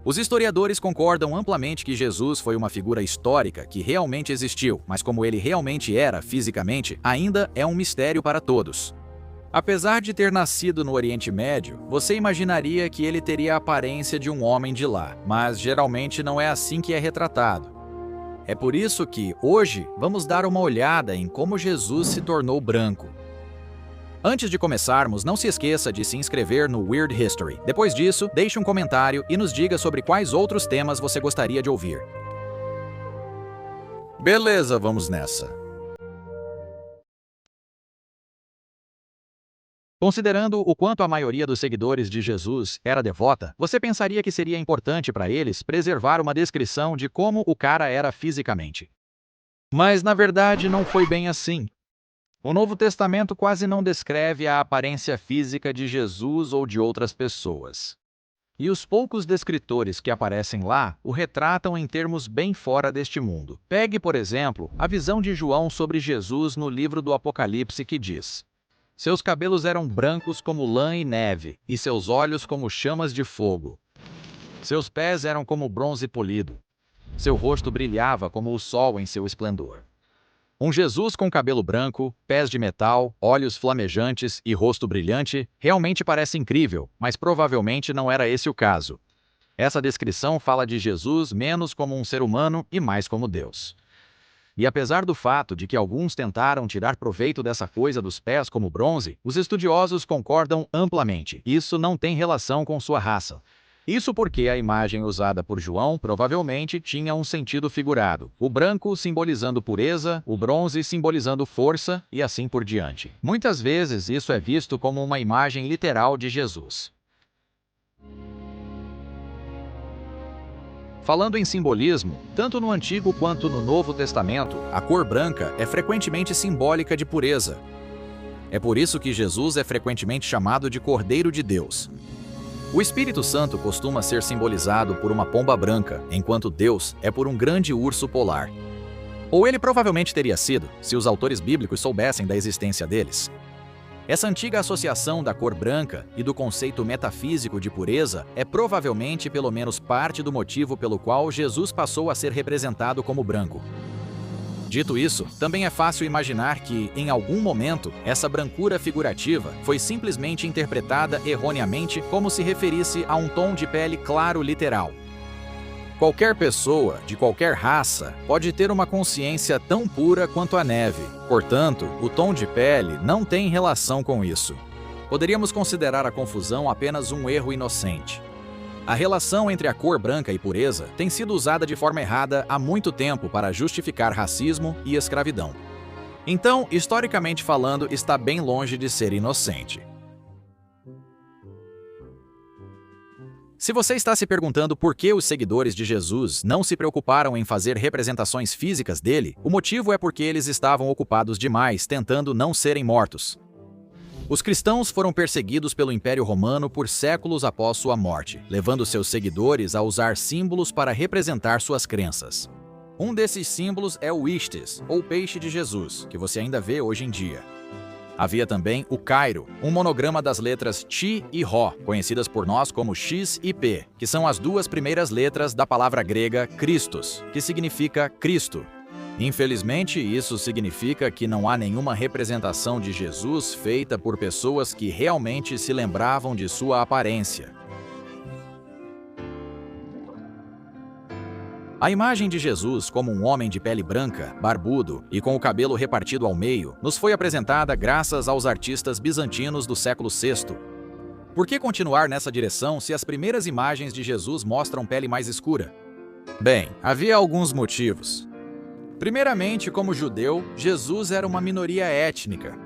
Os historiadores concordam amplamente que Jesus foi uma figura histórica que realmente existiu, mas como ele realmente era fisicamente, ainda é um mistério para todos. Apesar de ter nascido no Oriente Médio, você imaginaria que ele teria a aparência de um homem de lá, mas geralmente não é assim que é retratado. É por isso que, hoje, vamos dar uma olhada em como Jesus se tornou branco. Antes de começarmos, não se esqueça de se inscrever no Weird History. Depois disso, deixe um comentário e nos diga sobre quais outros temas você gostaria de ouvir. Beleza, vamos nessa. Considerando o quanto a maioria dos seguidores de Jesus era devota, você pensaria que seria importante para eles preservar uma descrição de como o cara era fisicamente. Mas, na verdade, não foi bem assim. O Novo Testamento quase não descreve a aparência física de Jesus ou de outras pessoas. E os poucos descritores que aparecem lá o retratam em termos bem fora deste mundo. Pegue, por exemplo, a visão de João sobre Jesus no livro do Apocalipse que diz: seus cabelos eram brancos como lã e neve, e seus olhos como chamas de fogo. Seus pés eram como bronze polido. Seu rosto brilhava como o sol em seu esplendor. Um Jesus com cabelo branco, pés de metal, olhos flamejantes e rosto brilhante realmente parece incrível, mas provavelmente não era esse o caso. Essa descrição fala de Jesus menos como um ser humano e mais como Deus. E apesar do fato de que alguns tentaram tirar proveito dessa coisa dos pés como bronze, os estudiosos concordam amplamente. Isso não tem relação com sua raça. Isso porque a imagem usada por João provavelmente tinha um sentido figurado. O branco simbolizando pureza, o bronze simbolizando força e assim por diante. Muitas vezes isso é visto como uma imagem literal de Jesus. Falando em simbolismo, tanto no Antigo quanto no Novo Testamento, a cor branca é frequentemente simbólica de pureza. É por isso que Jesus é frequentemente chamado de Cordeiro de Deus. O Espírito Santo costuma ser simbolizado por uma pomba branca, enquanto Deus é por um grande urso polar. Ou ele provavelmente teria sido, se os autores bíblicos soubessem da existência deles. Essa antiga associação da cor branca e do conceito metafísico de pureza é provavelmente pelo menos parte do motivo pelo qual Jesus passou a ser representado como branco. Dito isso, também é fácil imaginar que, em algum momento, essa brancura figurativa foi simplesmente interpretada erroneamente como se referisse a um tom de pele claro literal. Qualquer pessoa, de qualquer raça, pode ter uma consciência tão pura quanto a neve. Portanto, o tom de pele não tem relação com isso. Poderíamos considerar a confusão apenas um erro inocente. A relação entre a cor branca e pureza tem sido usada de forma errada há muito tempo para justificar racismo e escravidão. Então, historicamente falando, está bem longe de ser inocente. Se você está se perguntando por que os seguidores de Jesus não se preocuparam em fazer representações físicas dele, o motivo é porque eles estavam ocupados demais tentando não serem mortos. Os cristãos foram perseguidos pelo Império Romano por séculos após sua morte, levando seus seguidores a usar símbolos para representar suas crenças. Um desses símbolos é o Ichthys, ou peixe de Jesus, que você ainda vê hoje em dia. Havia também o Cairo, um monograma das letras Chi e Rho, conhecidas por nós como X e P, que são as duas primeiras letras da palavra grega Christos, que significa Cristo. Infelizmente, isso significa que não há nenhuma representação de Jesus feita por pessoas que realmente se lembravam de sua aparência. A imagem de Jesus como um homem de pele branca, barbudo e com o cabelo repartido ao meio nos foi apresentada graças aos artistas bizantinos do século VI. Por que continuar nessa direção se as primeiras imagens de Jesus mostram pele mais escura? Bem, havia alguns motivos. Primeiramente, como judeu, Jesus era uma minoria étnica.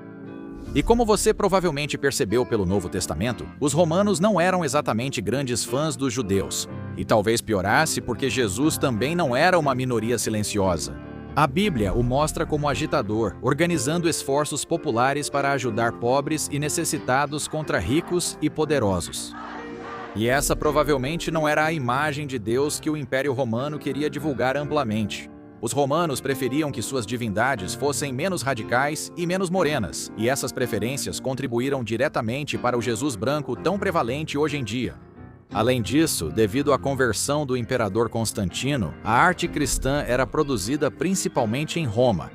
E como você provavelmente percebeu pelo Novo Testamento, os romanos não eram exatamente grandes fãs dos judeus. E talvez piorasse porque Jesus também não era uma minoria silenciosa. A Bíblia o mostra como agitador, organizando esforços populares para ajudar pobres e necessitados contra ricos e poderosos. E essa provavelmente não era a imagem de Deus que o Império Romano queria divulgar amplamente. Os romanos preferiam que suas divindades fossem menos radicais e menos morenas, e essas preferências contribuíram diretamente para o Jesus branco tão prevalente hoje em dia. Além disso, devido à conversão do imperador Constantino, a arte cristã era produzida principalmente em Roma.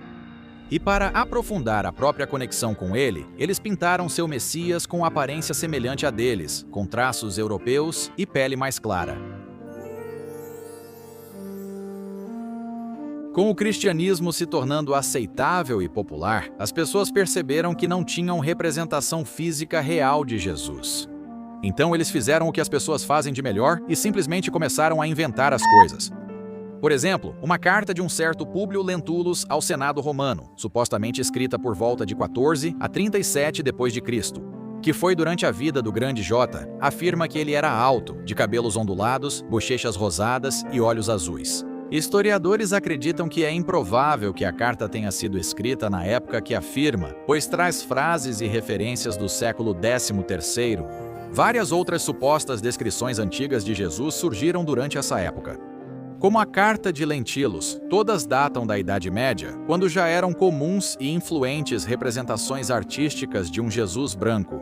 E para aprofundar a própria conexão com ele, eles pintaram seu Messias com aparência semelhante à deles, com traços europeus e pele mais clara. Com o cristianismo se tornando aceitável e popular, as pessoas perceberam que não tinham representação física real de Jesus. Então eles fizeram o que as pessoas fazem de melhor e simplesmente começaram a inventar as coisas. Por exemplo, uma carta de um certo Públio Lentulus ao Senado romano, supostamente escrita por volta de 14 a 37 d.C., que foi durante a vida do grande J, afirma que ele era alto, de cabelos ondulados, bochechas rosadas e olhos azuis. Historiadores acreditam que é improvável que a carta tenha sido escrita na época que afirma, pois traz frases e referências do século XIII. Várias outras supostas descrições antigas de Jesus surgiram durante essa época. Como a Carta de Lentulus, todas datam da Idade Média, quando já eram comuns e influentes representações artísticas de um Jesus branco.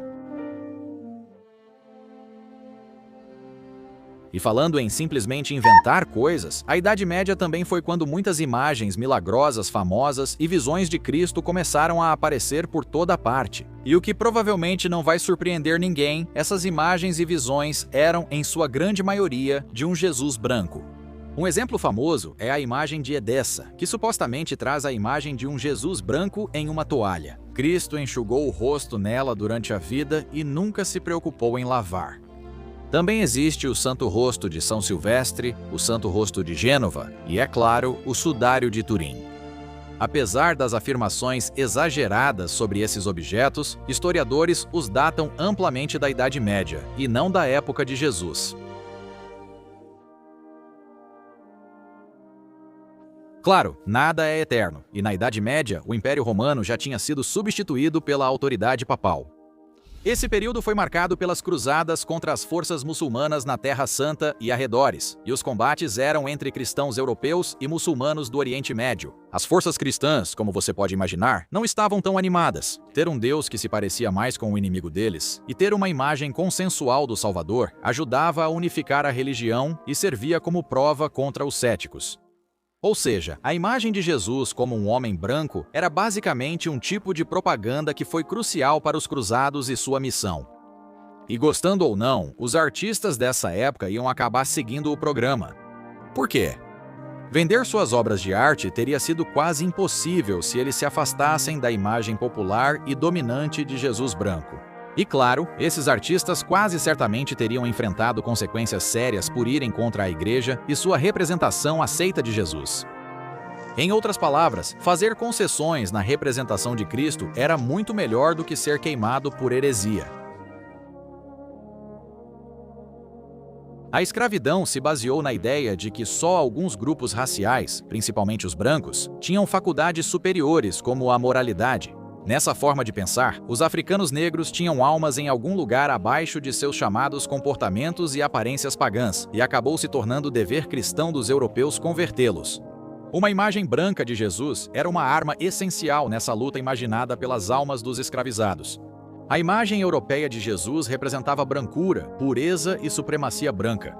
E falando em simplesmente inventar coisas, a Idade Média também foi quando muitas imagens milagrosas famosas e visões de Cristo começaram a aparecer por toda parte. E o que provavelmente não vai surpreender ninguém, essas imagens e visões eram, em sua grande maioria, de um Jesus branco. Um exemplo famoso é a imagem de Edessa, que supostamente traz a imagem de um Jesus branco em uma toalha. Cristo enxugou o rosto nela durante a vida e nunca se preocupou em lavar. Também existe o Santo Rosto de São Silvestre, o Santo Rosto de Gênova e, é claro, o Sudário de Turim. Apesar das afirmações exageradas sobre esses objetos, historiadores os datam amplamente da Idade Média e não da época de Jesus. Claro, nada é eterno, e na Idade Média, o Império Romano já tinha sido substituído pela autoridade papal. Esse período foi marcado pelas cruzadas contra as forças muçulmanas na Terra Santa e arredores, e os combates eram entre cristãos europeus e muçulmanos do Oriente Médio. As forças cristãs, como você pode imaginar, não estavam tão animadas. Ter um Deus que se parecia mais com o inimigo deles e ter uma imagem consensual do Salvador ajudava a unificar a religião e servia como prova contra os céticos. Ou seja, a imagem de Jesus como um homem branco era basicamente um tipo de propaganda que foi crucial para os cruzados e sua missão. E gostando ou não, os artistas dessa época iam acabar seguindo o programa. Por quê? Vender suas obras de arte teria sido quase impossível se eles se afastassem da imagem popular e dominante de Jesus branco. E claro, esses artistas quase certamente teriam enfrentado consequências sérias por irem contra a igreja e sua representação aceita de Jesus. Em outras palavras, fazer concessões na representação de Cristo era muito melhor do que ser queimado por heresia. A escravidão se baseou na ideia de que só alguns grupos raciais, principalmente os brancos, tinham faculdades superiores como a moralidade. Nessa forma de pensar, os africanos negros tinham almas em algum lugar abaixo de seus chamados comportamentos e aparências pagãs, e acabou se tornando dever cristão dos europeus convertê-los. Uma imagem branca de Jesus era uma arma essencial nessa luta imaginada pelas almas dos escravizados. A imagem europeia de Jesus representava brancura, pureza e supremacia branca.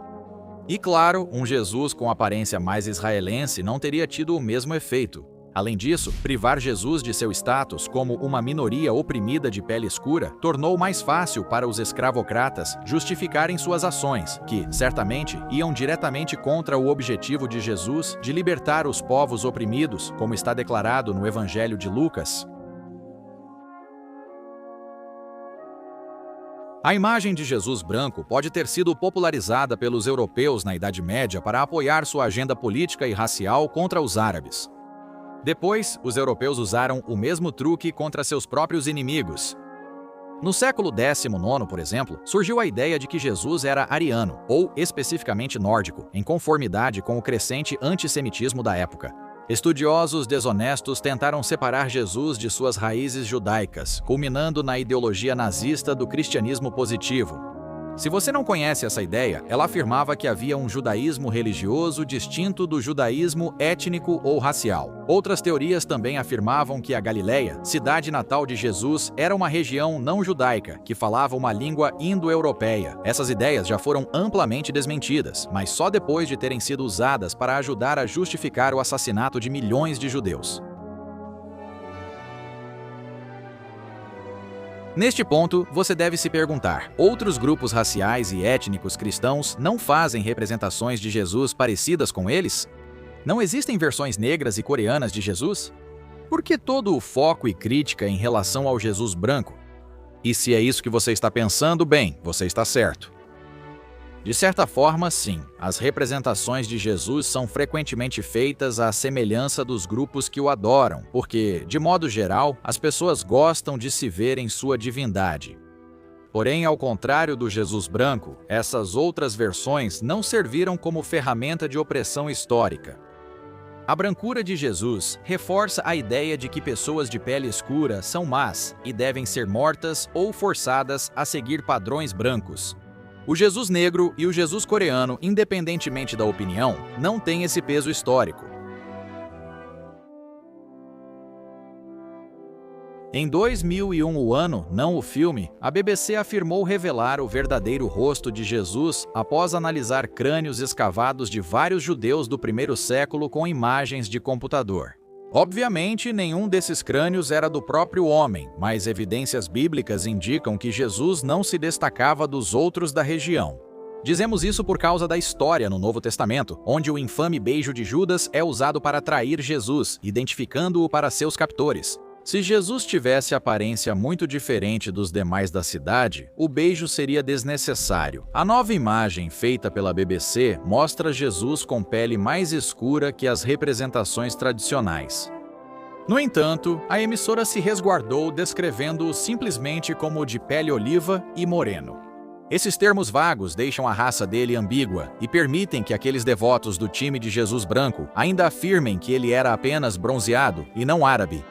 E claro, um Jesus com aparência mais israelense não teria tido o mesmo efeito. Além disso, privar Jesus de seu status como uma minoria oprimida de pele escura tornou mais fácil para os escravocratas justificarem suas ações, que, certamente, iam diretamente contra o objetivo de Jesus de libertar os povos oprimidos, como está declarado no Evangelho de Lucas. A imagem de Jesus branco pode ter sido popularizada pelos europeus na Idade Média para apoiar sua agenda política e racial contra os árabes. Depois, os europeus usaram o mesmo truque contra seus próprios inimigos. No século XIX, por exemplo, surgiu a ideia de que Jesus era ariano, ou especificamente nórdico, em conformidade com o crescente antissemitismo da época. Estudiosos desonestos tentaram separar Jesus de suas raízes judaicas, culminando na ideologia nazista do cristianismo positivo. Se você não conhece essa ideia, ela afirmava que havia um judaísmo religioso distinto do judaísmo étnico ou racial. Outras teorias também afirmavam que a Galileia, cidade natal de Jesus, era uma região não judaica, que falava uma língua indo-europeia. Essas ideias já foram amplamente desmentidas, mas só depois de terem sido usadas para ajudar a justificar o assassinato de milhões de judeus. Neste ponto, você deve se perguntar: outros grupos raciais e étnicos cristãos não fazem representações de Jesus parecidas com eles? Não existem versões negras e coreanas de Jesus? Por que todo o foco e crítica em relação ao Jesus branco? E se é isso que você está pensando, bem, você está certo. De certa forma, sim, as representações de Jesus são frequentemente feitas à semelhança dos grupos que o adoram, porque, de modo geral, as pessoas gostam de se ver em sua divindade. Porém, ao contrário do Jesus branco, essas outras versões não serviram como ferramenta de opressão histórica. A brancura de Jesus reforça a ideia de que pessoas de pele escura são más e devem ser mortas ou forçadas a seguir padrões brancos. O Jesus negro e o Jesus coreano, independentemente da opinião, não têm esse peso histórico. Em 2001, o ano, não o filme, a BBC afirmou revelar o verdadeiro rosto de Jesus após analisar crânios escavados de vários judeus do primeiro século com imagens de computador. Obviamente, nenhum desses crânios era do próprio homem, mas evidências bíblicas indicam que Jesus não se destacava dos outros da região. Dizemos isso por causa da história no Novo Testamento, onde o infame beijo de Judas é usado para trair Jesus, identificando-o para seus captores. Se Jesus tivesse aparência muito diferente dos demais da cidade, o beijo seria desnecessário. A nova imagem feita pela BBC mostra Jesus com pele mais escura que as representações tradicionais. No entanto, a emissora se resguardou descrevendo-o simplesmente como de pele oliva e moreno. Esses termos vagos deixam a raça dele ambígua e permitem que aqueles devotos do time de Jesus branco ainda afirmem que ele era apenas bronzeado e não árabe.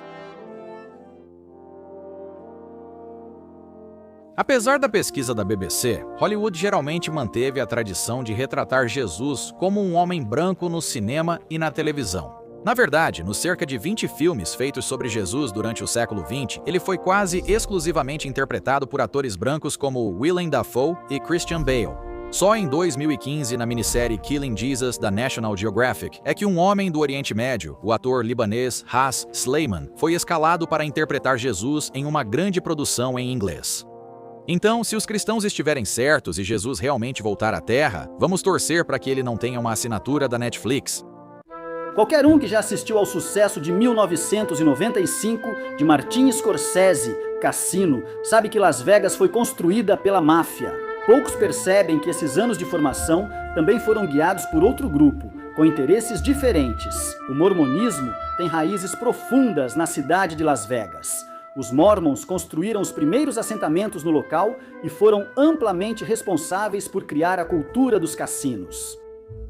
Apesar da pesquisa da BBC, Hollywood geralmente manteve a tradição de retratar Jesus como um homem branco no cinema e na televisão. Na verdade, nos cerca de 20 filmes feitos sobre Jesus durante o século XX, ele foi quase exclusivamente interpretado por atores brancos como Willem Dafoe e Christian Bale. Só em 2015, na minissérie Killing Jesus, da National Geographic, é que um homem do Oriente Médio, o ator libanês Ras Sleiman, foi escalado para interpretar Jesus em uma grande produção em inglês. Então, se os cristãos estiverem certos e Jesus realmente voltar à Terra, vamos torcer para que ele não tenha uma assinatura da Netflix. Qualquer um que já assistiu ao sucesso de 1995 de Martin Scorsese, Cassino, sabe que Las Vegas foi construída pela máfia. Poucos percebem que esses anos de formação também foram guiados por outro grupo, com interesses diferentes. O mormonismo tem raízes profundas na cidade de Las Vegas. Os Mormons construíram os primeiros assentamentos no local e foram amplamente responsáveis por criar a cultura dos cassinos.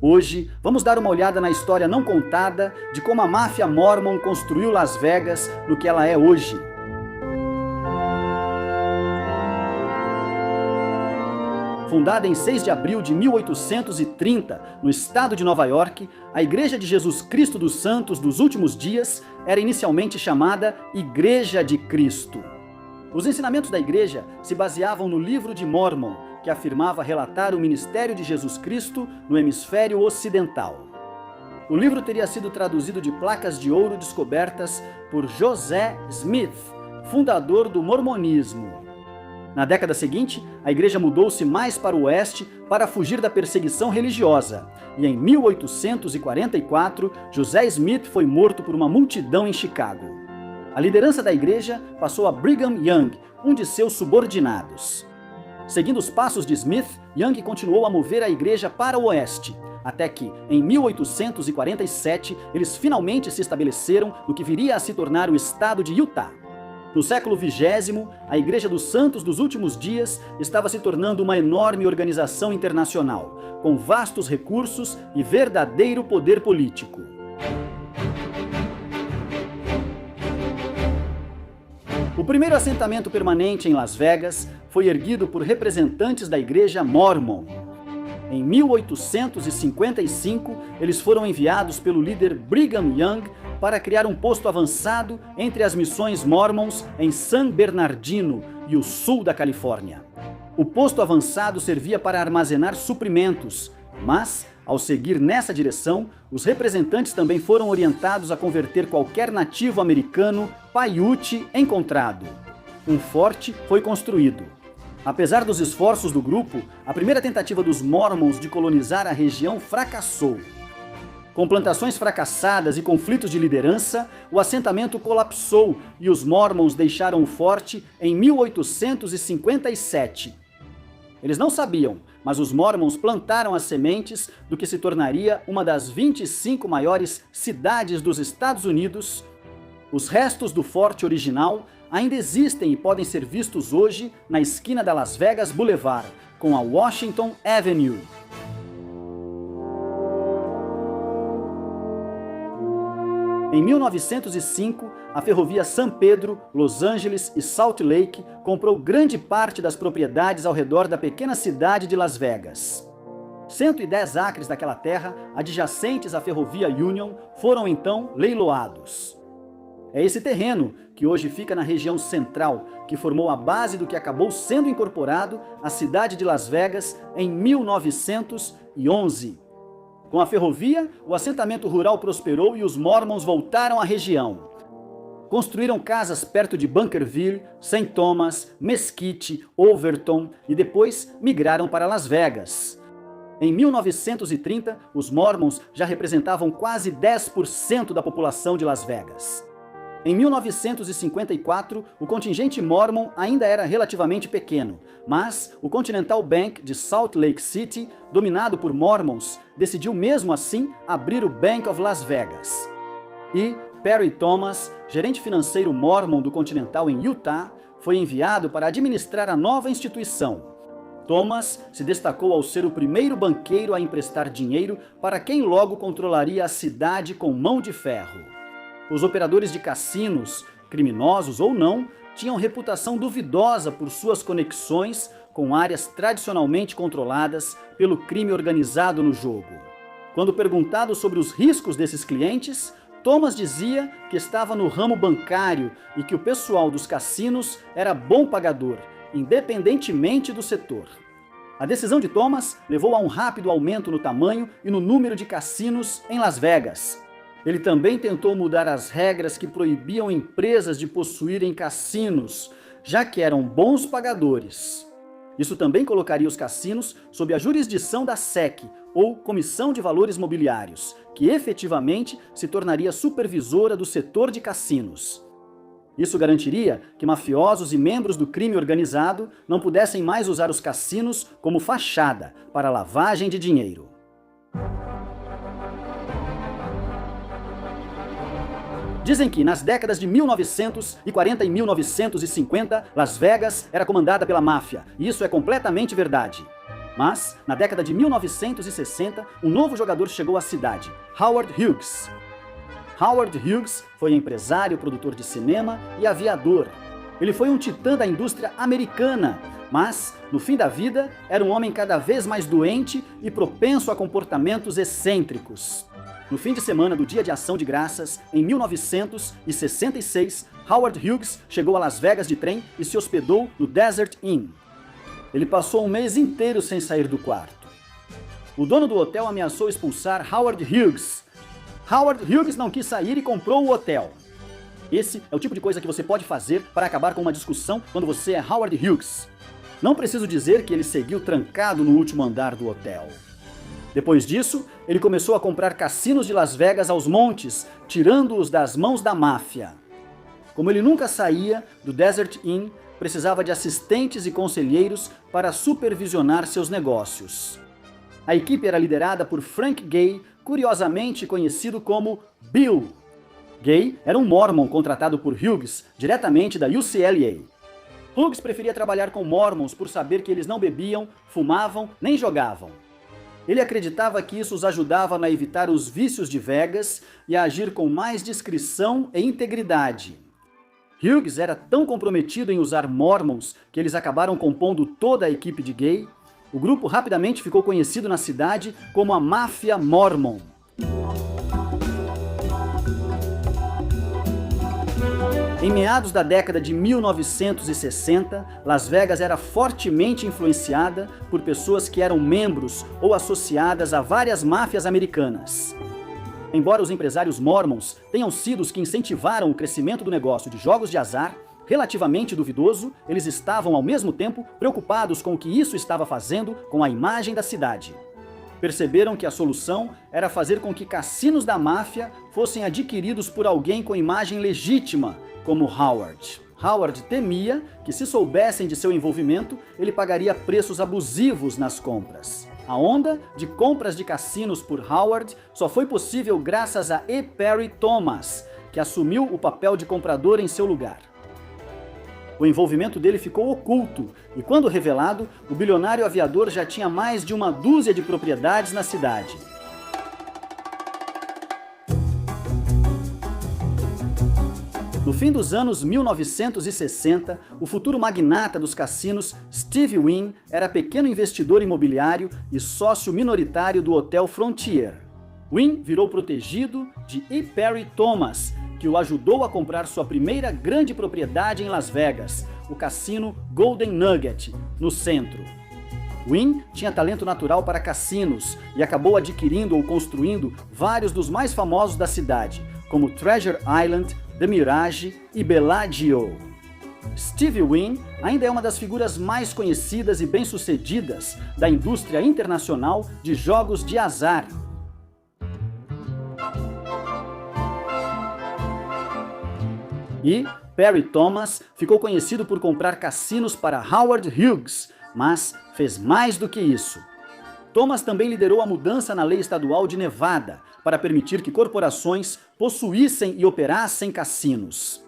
Hoje, vamos dar uma olhada na história não contada de como a máfia Mormon construiu Las Vegas no que ela é hoje. Fundada em 6 de abril de 1830, no estado de Nova York, a Igreja de Jesus Cristo dos Santos dos Últimos Dias era inicialmente chamada Igreja de Cristo. Os ensinamentos da igreja se baseavam no Livro de Mórmon, que afirmava relatar o ministério de Jesus Cristo no hemisfério ocidental. O livro teria sido traduzido de placas de ouro descobertas por José Smith, fundador do mormonismo. Na década seguinte, a igreja mudou-se mais para o oeste para fugir da perseguição religiosa, e em 1844, José Smith foi morto por uma multidão em Chicago. A liderança da igreja passou a Brigham Young, um de seus subordinados. Seguindo os passos de Smith, Young continuou a mover a igreja para o oeste, até que, em 1847, eles finalmente se estabeleceram no que viria a se tornar o estado de Utah. No século XX, a Igreja dos Santos dos Últimos Dias estava se tornando uma enorme organização internacional, com vastos recursos e verdadeiro poder político. O O primeiro assentamento permanente em Las Vegas foi erguido por representantes da Igreja Mórmon. Em 1855, eles foram enviados pelo líder Brigham Young para criar um posto avançado entre as missões Mormons em San Bernardino e o sul da Califórnia. O posto avançado servia para armazenar suprimentos, mas, ao seguir nessa direção, os representantes também foram orientados a converter qualquer nativo americano Paiute encontrado. Um forte foi construído. Apesar dos esforços do grupo, a primeira tentativa dos Mormons de colonizar a região fracassou. Com plantações fracassadas e conflitos de liderança, o assentamento colapsou e os Mormons deixaram o forte em 1857. Eles não sabiam, mas os Mormons plantaram as sementes do que se tornaria uma das 25 maiores cidades dos Estados Unidos. Os restos do forte original ainda existem e podem ser vistos hoje na esquina da Las Vegas Boulevard, com a Washington Avenue. Em 1905, a ferrovia San Pedro, Los Angeles e Salt Lake comprou grande parte das propriedades ao redor da pequena cidade de Las Vegas. 110 acres daquela terra, adjacentes à ferrovia Union, foram então leiloados. É esse terreno, que hoje fica na região central, que formou a base do que acabou sendo incorporado à cidade de Las Vegas em 1911. Com a ferrovia, o assentamento rural prosperou e os Mormons voltaram à região. Construíram casas perto de Bunkerville, St. Thomas, Mesquite, Overton e depois migraram para Las Vegas. Em 1930, os Mormons já representavam quase 10% da população de Las Vegas. Em 1954, o contingente Mormon ainda era relativamente pequeno, mas o Continental Bank de Salt Lake City, dominado por Mormons, decidiu mesmo assim abrir o Bank of Las Vegas. E Perry Thomas, gerente financeiro Mormon do Continental em Utah, foi enviado para administrar a nova instituição. Thomas se destacou ao ser o primeiro banqueiro a emprestar dinheiro para quem logo controlaria a cidade com mão de ferro. Os operadores de cassinos, criminosos ou não, tinham reputação duvidosa por suas conexões com áreas tradicionalmente controladas pelo crime organizado no jogo. Quando perguntado sobre os riscos desses clientes, Thomas dizia que estava no ramo bancário e que o pessoal dos cassinos era bom pagador, independentemente do setor. A decisão de Thomas levou a um rápido aumento no tamanho e no número de cassinos em Las Vegas. Ele também tentou mudar as regras que proibiam empresas de possuírem cassinos, já que eram bons pagadores. Isso também colocaria os cassinos sob a jurisdição da SEC, ou Comissão de Valores Mobiliários, que efetivamente se tornaria supervisora do setor de cassinos. Isso garantiria que mafiosos e membros do crime organizado não pudessem mais usar os cassinos como fachada para lavagem de dinheiro. Dizem que, nas décadas de 1940 e 1950, Las Vegas era comandada pela máfia, e isso é completamente verdade. Mas, na década de 1960, um novo jogador chegou à cidade, Howard Hughes. Howard Hughes foi empresário, produtor de cinema e aviador. Ele foi um titã da indústria americana, mas, no fim da vida, era um homem cada vez mais doente e propenso a comportamentos excêntricos. No fim de semana do Dia de Ação de Graças, em 1966, Howard Hughes chegou a Las Vegas de trem e se hospedou no Desert Inn. Ele passou um mês inteiro sem sair do quarto. O dono do hotel ameaçou expulsar Howard Hughes. Howard Hughes não quis sair e comprou o hotel. Esse é o tipo de coisa que você pode fazer para acabar com uma discussão quando você é Howard Hughes. Não preciso dizer que ele seguiu trancado no último andar do hotel. Depois disso, ele começou a comprar cassinos de Las Vegas aos montes, tirando-os das mãos da máfia. Como ele nunca saía do Desert Inn, precisava de assistentes e conselheiros para supervisionar seus negócios. A equipe era liderada por Frank Gay, curiosamente conhecido como Bill. Gay era um Mormon contratado por Hughes, diretamente da UCLA. Hughes preferia trabalhar com Mormons por saber que eles não bebiam, fumavam, nem jogavam. Ele acreditava que isso os ajudava a evitar os vícios de Vegas e a agir com mais discrição e integridade. Hughes era tão comprometido em usar Mormons que eles acabaram compondo toda a equipe de gay. O grupo rapidamente ficou conhecido na cidade como a Máfia Mormon. Em meados da década de 1960, Las Vegas era fortemente influenciada por pessoas que eram membros ou associadas a várias máfias americanas. Embora os empresários mormons tenham sido os que incentivaram o crescimento do negócio de jogos de azar, relativamente duvidoso, eles estavam ao mesmo tempo preocupados com o que isso estava fazendo com a imagem da cidade. Perceberam que a solução era fazer com que cassinos da máfia fossem adquiridos por alguém com imagem legítima, como Howard. Howard temia que, se soubessem de seu envolvimento, ele pagaria preços abusivos nas compras. A onda de compras de cassinos por Howard só foi possível graças a E. Perry Thomas, que assumiu o papel de comprador em seu lugar. O envolvimento dele ficou oculto, e quando revelado, o bilionário aviador já tinha mais de uma dúzia de propriedades na cidade. No fim dos anos 1960, o futuro magnata dos cassinos, Steve Wynn, era pequeno investidor imobiliário e sócio minoritário do Hotel Frontier. Wynn virou protegido de E. Perry Thomas, que o ajudou a comprar sua primeira grande propriedade em Las Vegas, o cassino Golden Nugget, no centro. Wynn tinha talento natural para cassinos e acabou adquirindo ou construindo vários dos mais famosos da cidade, como Treasure Island, The Mirage e Bellagio. Steve Wynn ainda é uma das figuras mais conhecidas e bem-sucedidas da indústria internacional de jogos de azar. E Perry Thomas ficou conhecido por comprar cassinos para Howard Hughes, mas fez mais do que isso. Thomas também liderou a mudança na lei estadual de Nevada para permitir que corporações possuíssem e operassem cassinos.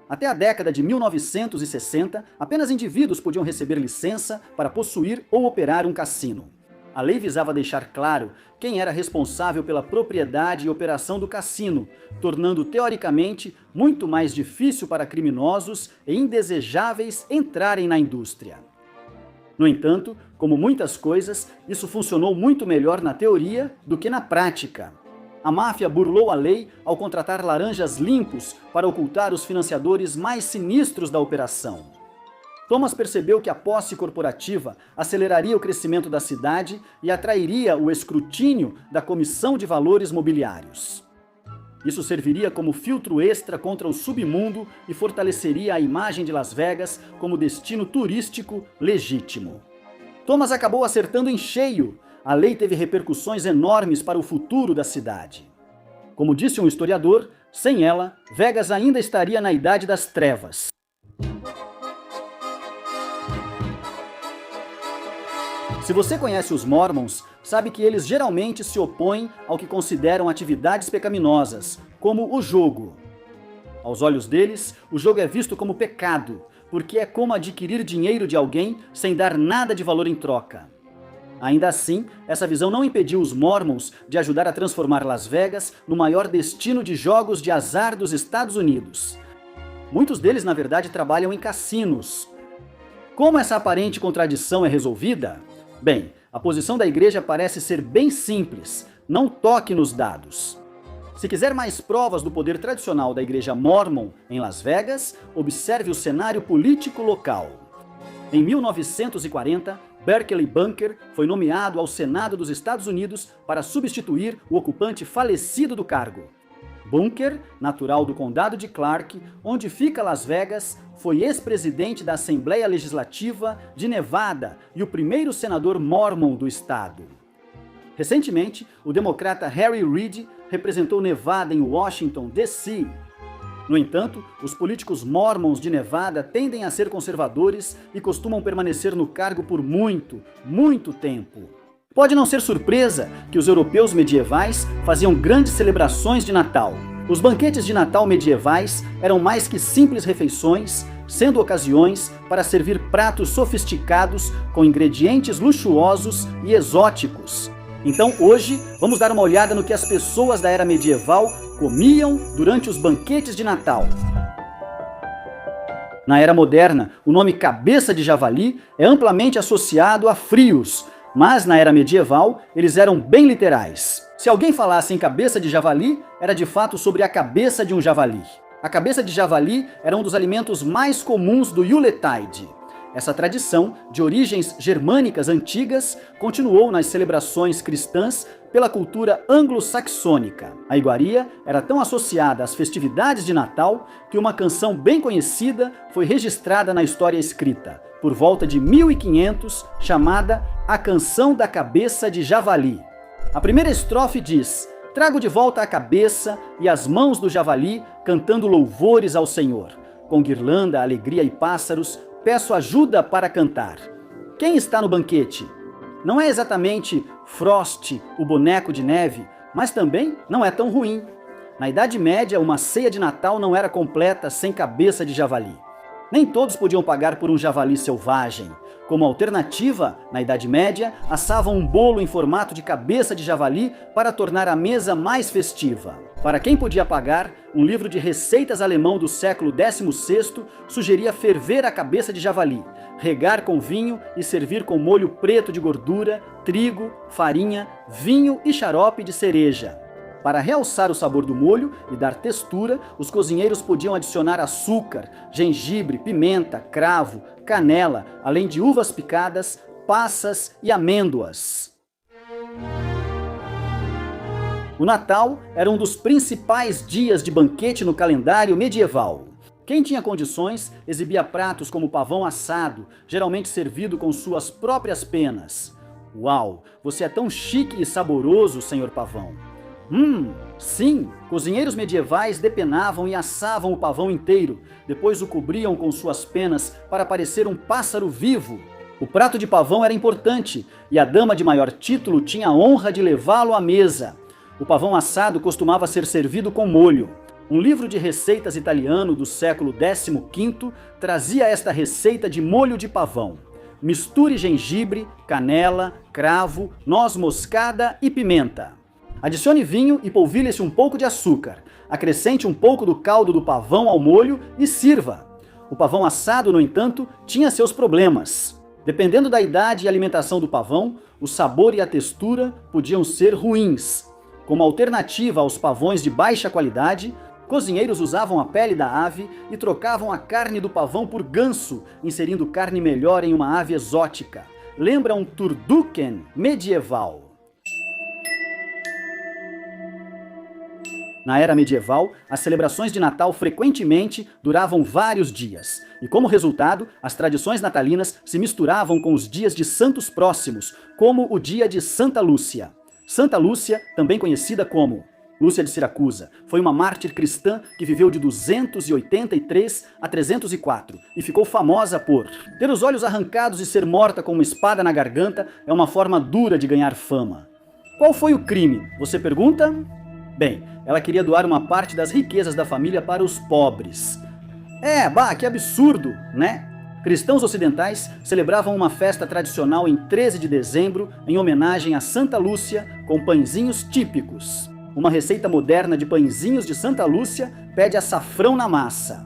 Até a década de 1960, apenas indivíduos podiam receber licença para possuir ou operar um cassino. A lei visava deixar claro quem era responsável pela propriedade e operação do cassino, tornando teoricamente muito mais difícil para criminosos e indesejáveis entrarem na indústria. No entanto, como muitas coisas, isso funcionou muito melhor na teoria do que na prática. A máfia burlou a lei ao contratar laranjas limpos para ocultar os financiadores mais sinistros da operação. Thomas percebeu que a posse corporativa aceleraria o crescimento da cidade e atrairia o escrutínio da Comissão de Valores Mobiliários. Isso serviria como filtro extra contra o submundo e fortaleceria a imagem de Las Vegas como destino turístico legítimo. Thomas acabou acertando em cheio. A lei teve repercussões enormes para o futuro da cidade. Como disse um historiador, sem ela, Vegas ainda estaria na Idade das Trevas. Se você conhece os Mormons, sabe que eles geralmente se opõem ao que consideram atividades pecaminosas, como o jogo. Aos olhos deles, o jogo é visto como pecado, porque é como adquirir dinheiro de alguém sem dar nada de valor em troca. Ainda assim, essa visão não impediu os Mormons de ajudar a transformar Las Vegas no maior destino de jogos de azar dos Estados Unidos. Muitos deles, na verdade, trabalham em cassinos. Como essa aparente contradição é resolvida? Bem, a posição da igreja parece ser bem simples: não toque nos dados. Se quiser mais provas do poder tradicional da igreja Mormon em Las Vegas, observe o cenário político local. Em 1940, Berkeley Bunker foi nomeado ao Senado dos Estados Unidos para substituir o ocupante falecido do cargo. Bunker, natural do condado de Clark, onde fica Las Vegas, foi ex-presidente da Assembleia Legislativa de Nevada e o primeiro senador mormon do estado. Recentemente, o democrata Harry Reid representou Nevada em Washington, D.C. No entanto, os políticos mormons de Nevada tendem a ser conservadores e costumam permanecer no cargo por muito, muito tempo. Pode não ser surpresa que os europeus medievais faziam grandes celebrações de Natal. Os banquetes de Natal medievais eram mais que simples refeições, sendo ocasiões para servir pratos sofisticados com ingredientes luxuosos e exóticos. Então hoje vamos dar uma olhada no que as pessoas da era medieval comiam durante os banquetes de Natal. Na era moderna, o nome cabeça de javali é amplamente associado a frios, mas na era medieval eles eram bem literais. Se alguém falasse em cabeça de javali, era de fato sobre a cabeça de um javali. A cabeça de javali era um dos alimentos mais comuns do Yuletide. Essa tradição, de origens germânicas antigas, continuou nas celebrações cristãs pela cultura anglo-saxônica. A iguaria era tão associada às festividades de Natal que uma canção bem conhecida foi registrada na história escrita, por volta de 1500, chamada A Canção da Cabeça de Javali. A primeira estrofe diz: trago de volta a cabeça e as mãos do javali, cantando louvores ao Senhor. Com guirlanda, alegria e pássaros, peço ajuda para cantar. Quem está no banquete? Não é exatamente Frost, o boneco de neve, mas também não é tão ruim. Na Idade Média, uma ceia de Natal não era completa sem cabeça de javali. Nem todos podiam pagar por um javali selvagem. Como alternativa, na Idade Média, assavam um bolo em formato de cabeça de javali para tornar a mesa mais festiva. Para quem podia pagar, um livro de receitas alemão do século XVI sugeria ferver a cabeça de javali, regar com vinho e servir com molho preto de gordura, trigo, farinha, vinho e xarope de cereja. Para realçar o sabor do molho e dar textura, os cozinheiros podiam adicionar açúcar, gengibre, pimenta, cravo, canela, além de uvas picadas, passas e amêndoas. O Natal era um dos principais dias de banquete no calendário medieval. Quem tinha condições exibia pratos como pavão assado, geralmente servido com suas próprias penas. Uau, você é tão chique e saboroso, senhor pavão. Sim, cozinheiros medievais depenavam e assavam o pavão inteiro, depois o cobriam com suas penas para parecer um pássaro vivo. O prato de pavão era importante e a dama de maior título tinha a honra de levá-lo à mesa. O pavão assado costumava ser servido com molho. Um livro de receitas italiano do século XV trazia esta receita de molho de pavão. Misture gengibre, canela, cravo, noz moscada e pimenta. Adicione vinho e polvilhe-se um pouco de açúcar. Acrescente um pouco do caldo do pavão ao molho e sirva. O pavão assado, no entanto, tinha seus problemas. Dependendo da idade e alimentação do pavão, o sabor e a textura podiam ser ruins. Como alternativa aos pavões de baixa qualidade, cozinheiros usavam a pele da ave e trocavam a carne do pavão por ganso, inserindo carne melhor em uma ave exótica. Lembra um turducken medieval. Na era medieval, as celebrações de Natal frequentemente duravam vários dias. E como resultado, as tradições natalinas se misturavam com os dias de santos próximos, como o dia de Santa Lúcia. Santa Lúcia, também conhecida como Lúcia de Siracusa, foi uma mártir cristã que viveu de 283 a 304 e ficou famosa por ter os olhos arrancados e ser morta com uma espada na garganta. É uma forma dura de ganhar fama. Qual foi o crime? Você pergunta? Bem, ela queria doar uma parte das riquezas da família para os pobres. Que absurdo, né? Cristãos ocidentais celebravam uma festa tradicional em 13 de dezembro em homenagem a Santa Lúcia com pãezinhos típicos. Uma receita moderna de pãezinhos de Santa Lúcia pede açafrão na massa.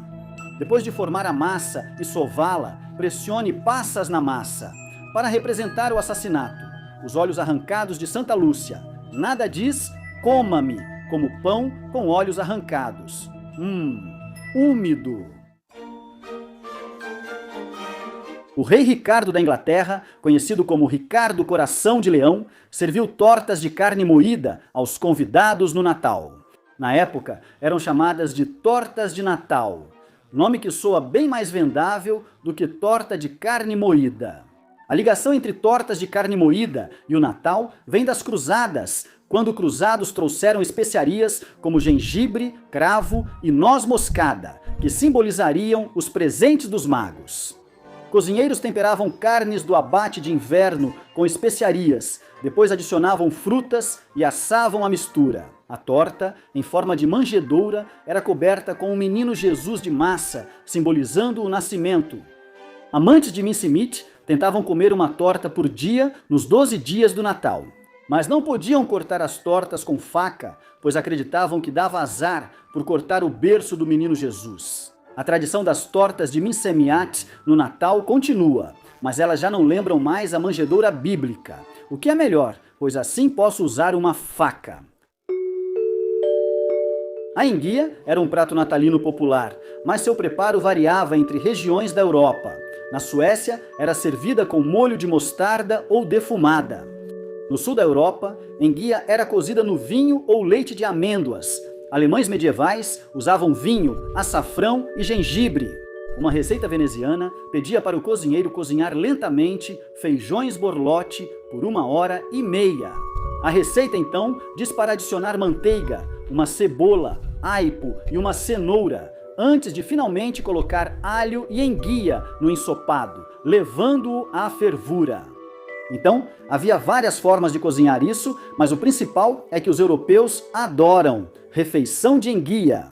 Depois de formar a massa e sová-la, pressione passas na massa. Para representar o assassinato, os olhos arrancados de Santa Lúcia. Nada diz, coma-me, como pão com olhos arrancados. Úmido. O rei Ricardo da Inglaterra, conhecido como Ricardo Coração de Leão, serviu tortas de carne moída aos convidados no Natal. Na época, eram chamadas de tortas de Natal, nome que soa bem mais vendável do que torta de carne moída. A ligação entre tortas de carne moída e o Natal vem das cruzadas, quando cruzados trouxeram especiarias como gengibre, cravo e noz moscada, que simbolizariam os presentes dos magos. Cozinheiros temperavam carnes do abate de inverno com especiarias, depois adicionavam frutas e assavam a mistura. A torta, em forma de manjedoura, era coberta com um menino Jesus de massa, simbolizando o nascimento. Amantes de mince-meat tentavam comer uma torta por dia nos 12 dias do Natal. Mas não podiam cortar as tortas com faca, pois acreditavam que dava azar por cortar o berço do menino Jesus. A tradição das tortas de Minsemiat no Natal continua, mas elas já não lembram mais a manjedoura bíblica. O que é melhor, pois assim posso usar uma faca. A enguia era um prato natalino popular, mas seu preparo variava entre regiões da Europa. Na Suécia, era servida com molho de mostarda ou defumada. No sul da Europa, enguia era cozida no vinho ou leite de amêndoas. Alemães medievais usavam vinho, açafrão e gengibre. Uma receita veneziana pedia para o cozinheiro cozinhar lentamente feijões borlote por 1h30. A receita, então, diz para adicionar manteiga, uma cebola, aipo e uma cenoura, antes de finalmente colocar alho e enguia no ensopado, levando-o à fervura. Então, havia várias formas de cozinhar isso, mas o principal é que os europeus adoram: refeição de enguia.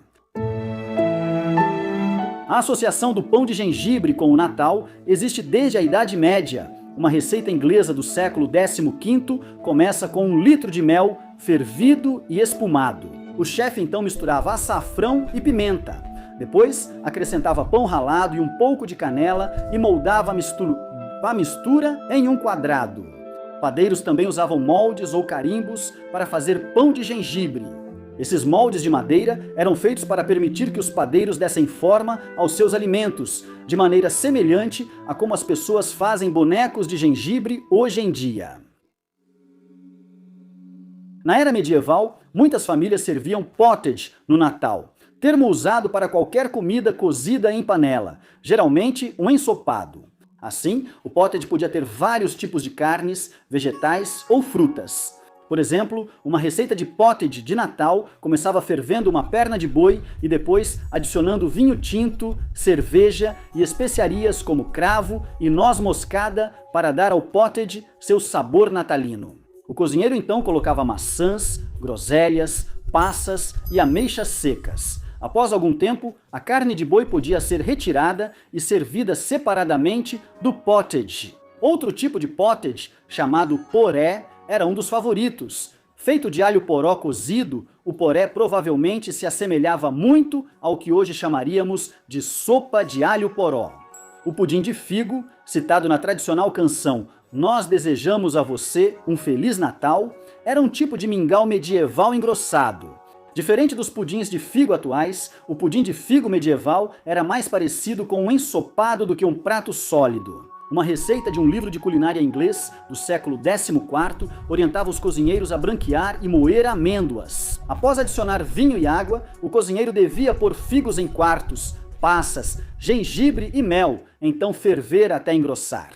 A associação do pão de gengibre com o Natal existe desde a Idade Média. Uma receita inglesa do século XV começa com 1 litro de mel fervido e espumado. O chefe então misturava açafrão e pimenta. Depois acrescentava pão ralado e um pouco de canela e moldava a mistura em um quadrado. Padeiros também usavam moldes ou carimbos para fazer pão de gengibre. Esses moldes de madeira eram feitos para permitir que os padeiros dessem forma aos seus alimentos, de maneira semelhante a como as pessoas fazem bonecos de gengibre hoje em dia. Na era medieval, muitas famílias serviam pottage no Natal, termo usado para qualquer comida cozida em panela, geralmente um ensopado. Assim, o pottage podia ter vários tipos de carnes, vegetais ou frutas. Por exemplo, uma receita de pottage de Natal começava fervendo uma perna de boi e depois adicionando vinho tinto, cerveja e especiarias como cravo e noz moscada para dar ao pottage seu sabor natalino. O cozinheiro então colocava maçãs, groselhas, passas e ameixas secas. Após algum tempo, a carne de boi podia ser retirada e servida separadamente do pottage. Outro tipo de pottage, chamado poré, era um dos favoritos. Feito de alho poró cozido, o poré provavelmente se assemelhava muito ao que hoje chamaríamos de sopa de alho poró. O pudim de figo, citado na tradicional canção Nós Desejamos a Você um Feliz Natal, era um tipo de mingau medieval engrossado. Diferente dos pudins de figo atuais, o pudim de figo medieval era mais parecido com um ensopado do que um prato sólido. Uma receita de um livro de culinária inglês do século XIV orientava os cozinheiros a branquear e moer amêndoas. Após adicionar vinho e água, o cozinheiro devia pôr figos em quartos, passas, gengibre e mel, então ferver até engrossar.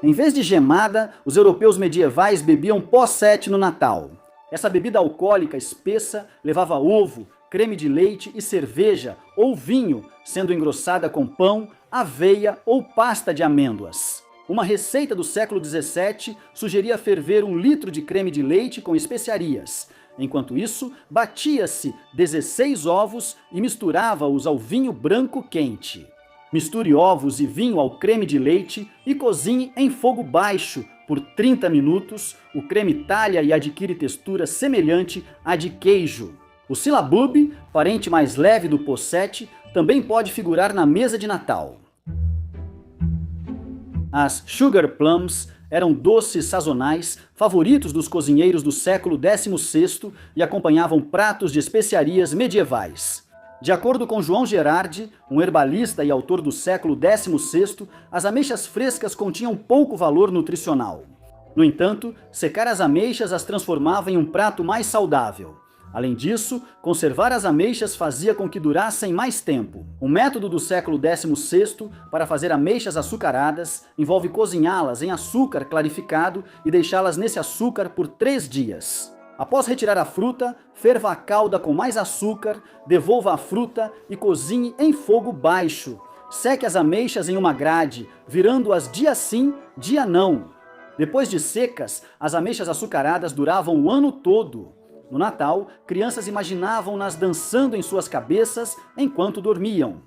Em vez de gemada, os europeus medievais bebiam possete no Natal. Essa bebida alcoólica espessa levava ovo, creme de leite e cerveja ou vinho, sendo engrossada com pão, aveia ou pasta de amêndoas. Uma receita do século XVII sugeria ferver 1 litro de creme de leite com especiarias. Enquanto isso, batia-se 16 ovos e misturava-os ao vinho branco quente. Misture ovos e vinho ao creme de leite e cozinhe em fogo baixo por 30 minutos. O creme talha e adquire textura semelhante à de queijo. O syllabub, parente mais leve do possete, também pode figurar na mesa de Natal. As sugar plums eram doces sazonais favoritos dos cozinheiros do século XVI e acompanhavam pratos de especiarias medievais. De acordo com João Gerardi, um herbalista e autor do século XVI, as ameixas frescas continham pouco valor nutricional. No entanto, secar as ameixas as transformava em um prato mais saudável. Além disso, conservar as ameixas fazia com que durassem mais tempo. Um método do século XVI para fazer ameixas açucaradas envolve cozinhá-las em açúcar clarificado e deixá-las nesse açúcar por 3 dias. Após retirar a fruta, ferva a calda com mais açúcar, devolva a fruta e cozinhe em fogo baixo. Seque as ameixas em uma grade, virando-as dia sim, dia não. Depois de secas, as ameixas açucaradas duravam o ano todo. No Natal, crianças imaginavam-nas dançando em suas cabeças enquanto dormiam.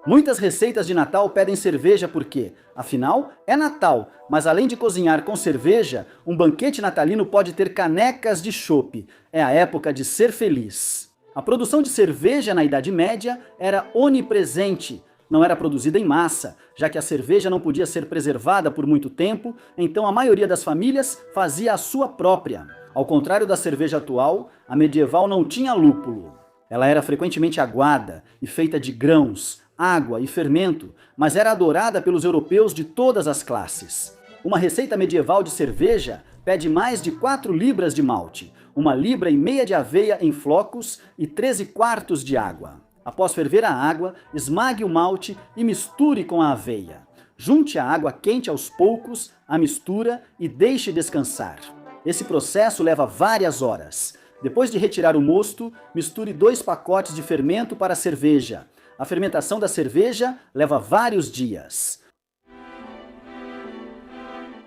Muitas receitas de Natal pedem cerveja porque, afinal, é Natal, mas além de cozinhar com cerveja, um banquete natalino pode ter canecas de chopp. É a época de ser feliz. A produção de cerveja na Idade Média era onipresente. Não era produzida em massa, já que a cerveja não podia ser preservada por muito tempo, então a maioria das famílias fazia a sua própria. Ao contrário da cerveja atual, a medieval não tinha lúpulo. Ela era frequentemente aguada e feita de grãos, água e fermento, mas era adorada pelos europeus de todas as classes. Uma receita medieval de cerveja pede mais de 4 libras de malte, 1,5 libras de aveia em flocos e 13 quartos de água. Após ferver a água, esmague o malte e misture com a aveia. Junte a água quente aos poucos, a mistura e deixe descansar. Esse processo leva várias horas. Depois de retirar o mosto, misture 2 pacotes de fermento para a cerveja. A fermentação da cerveja leva vários dias.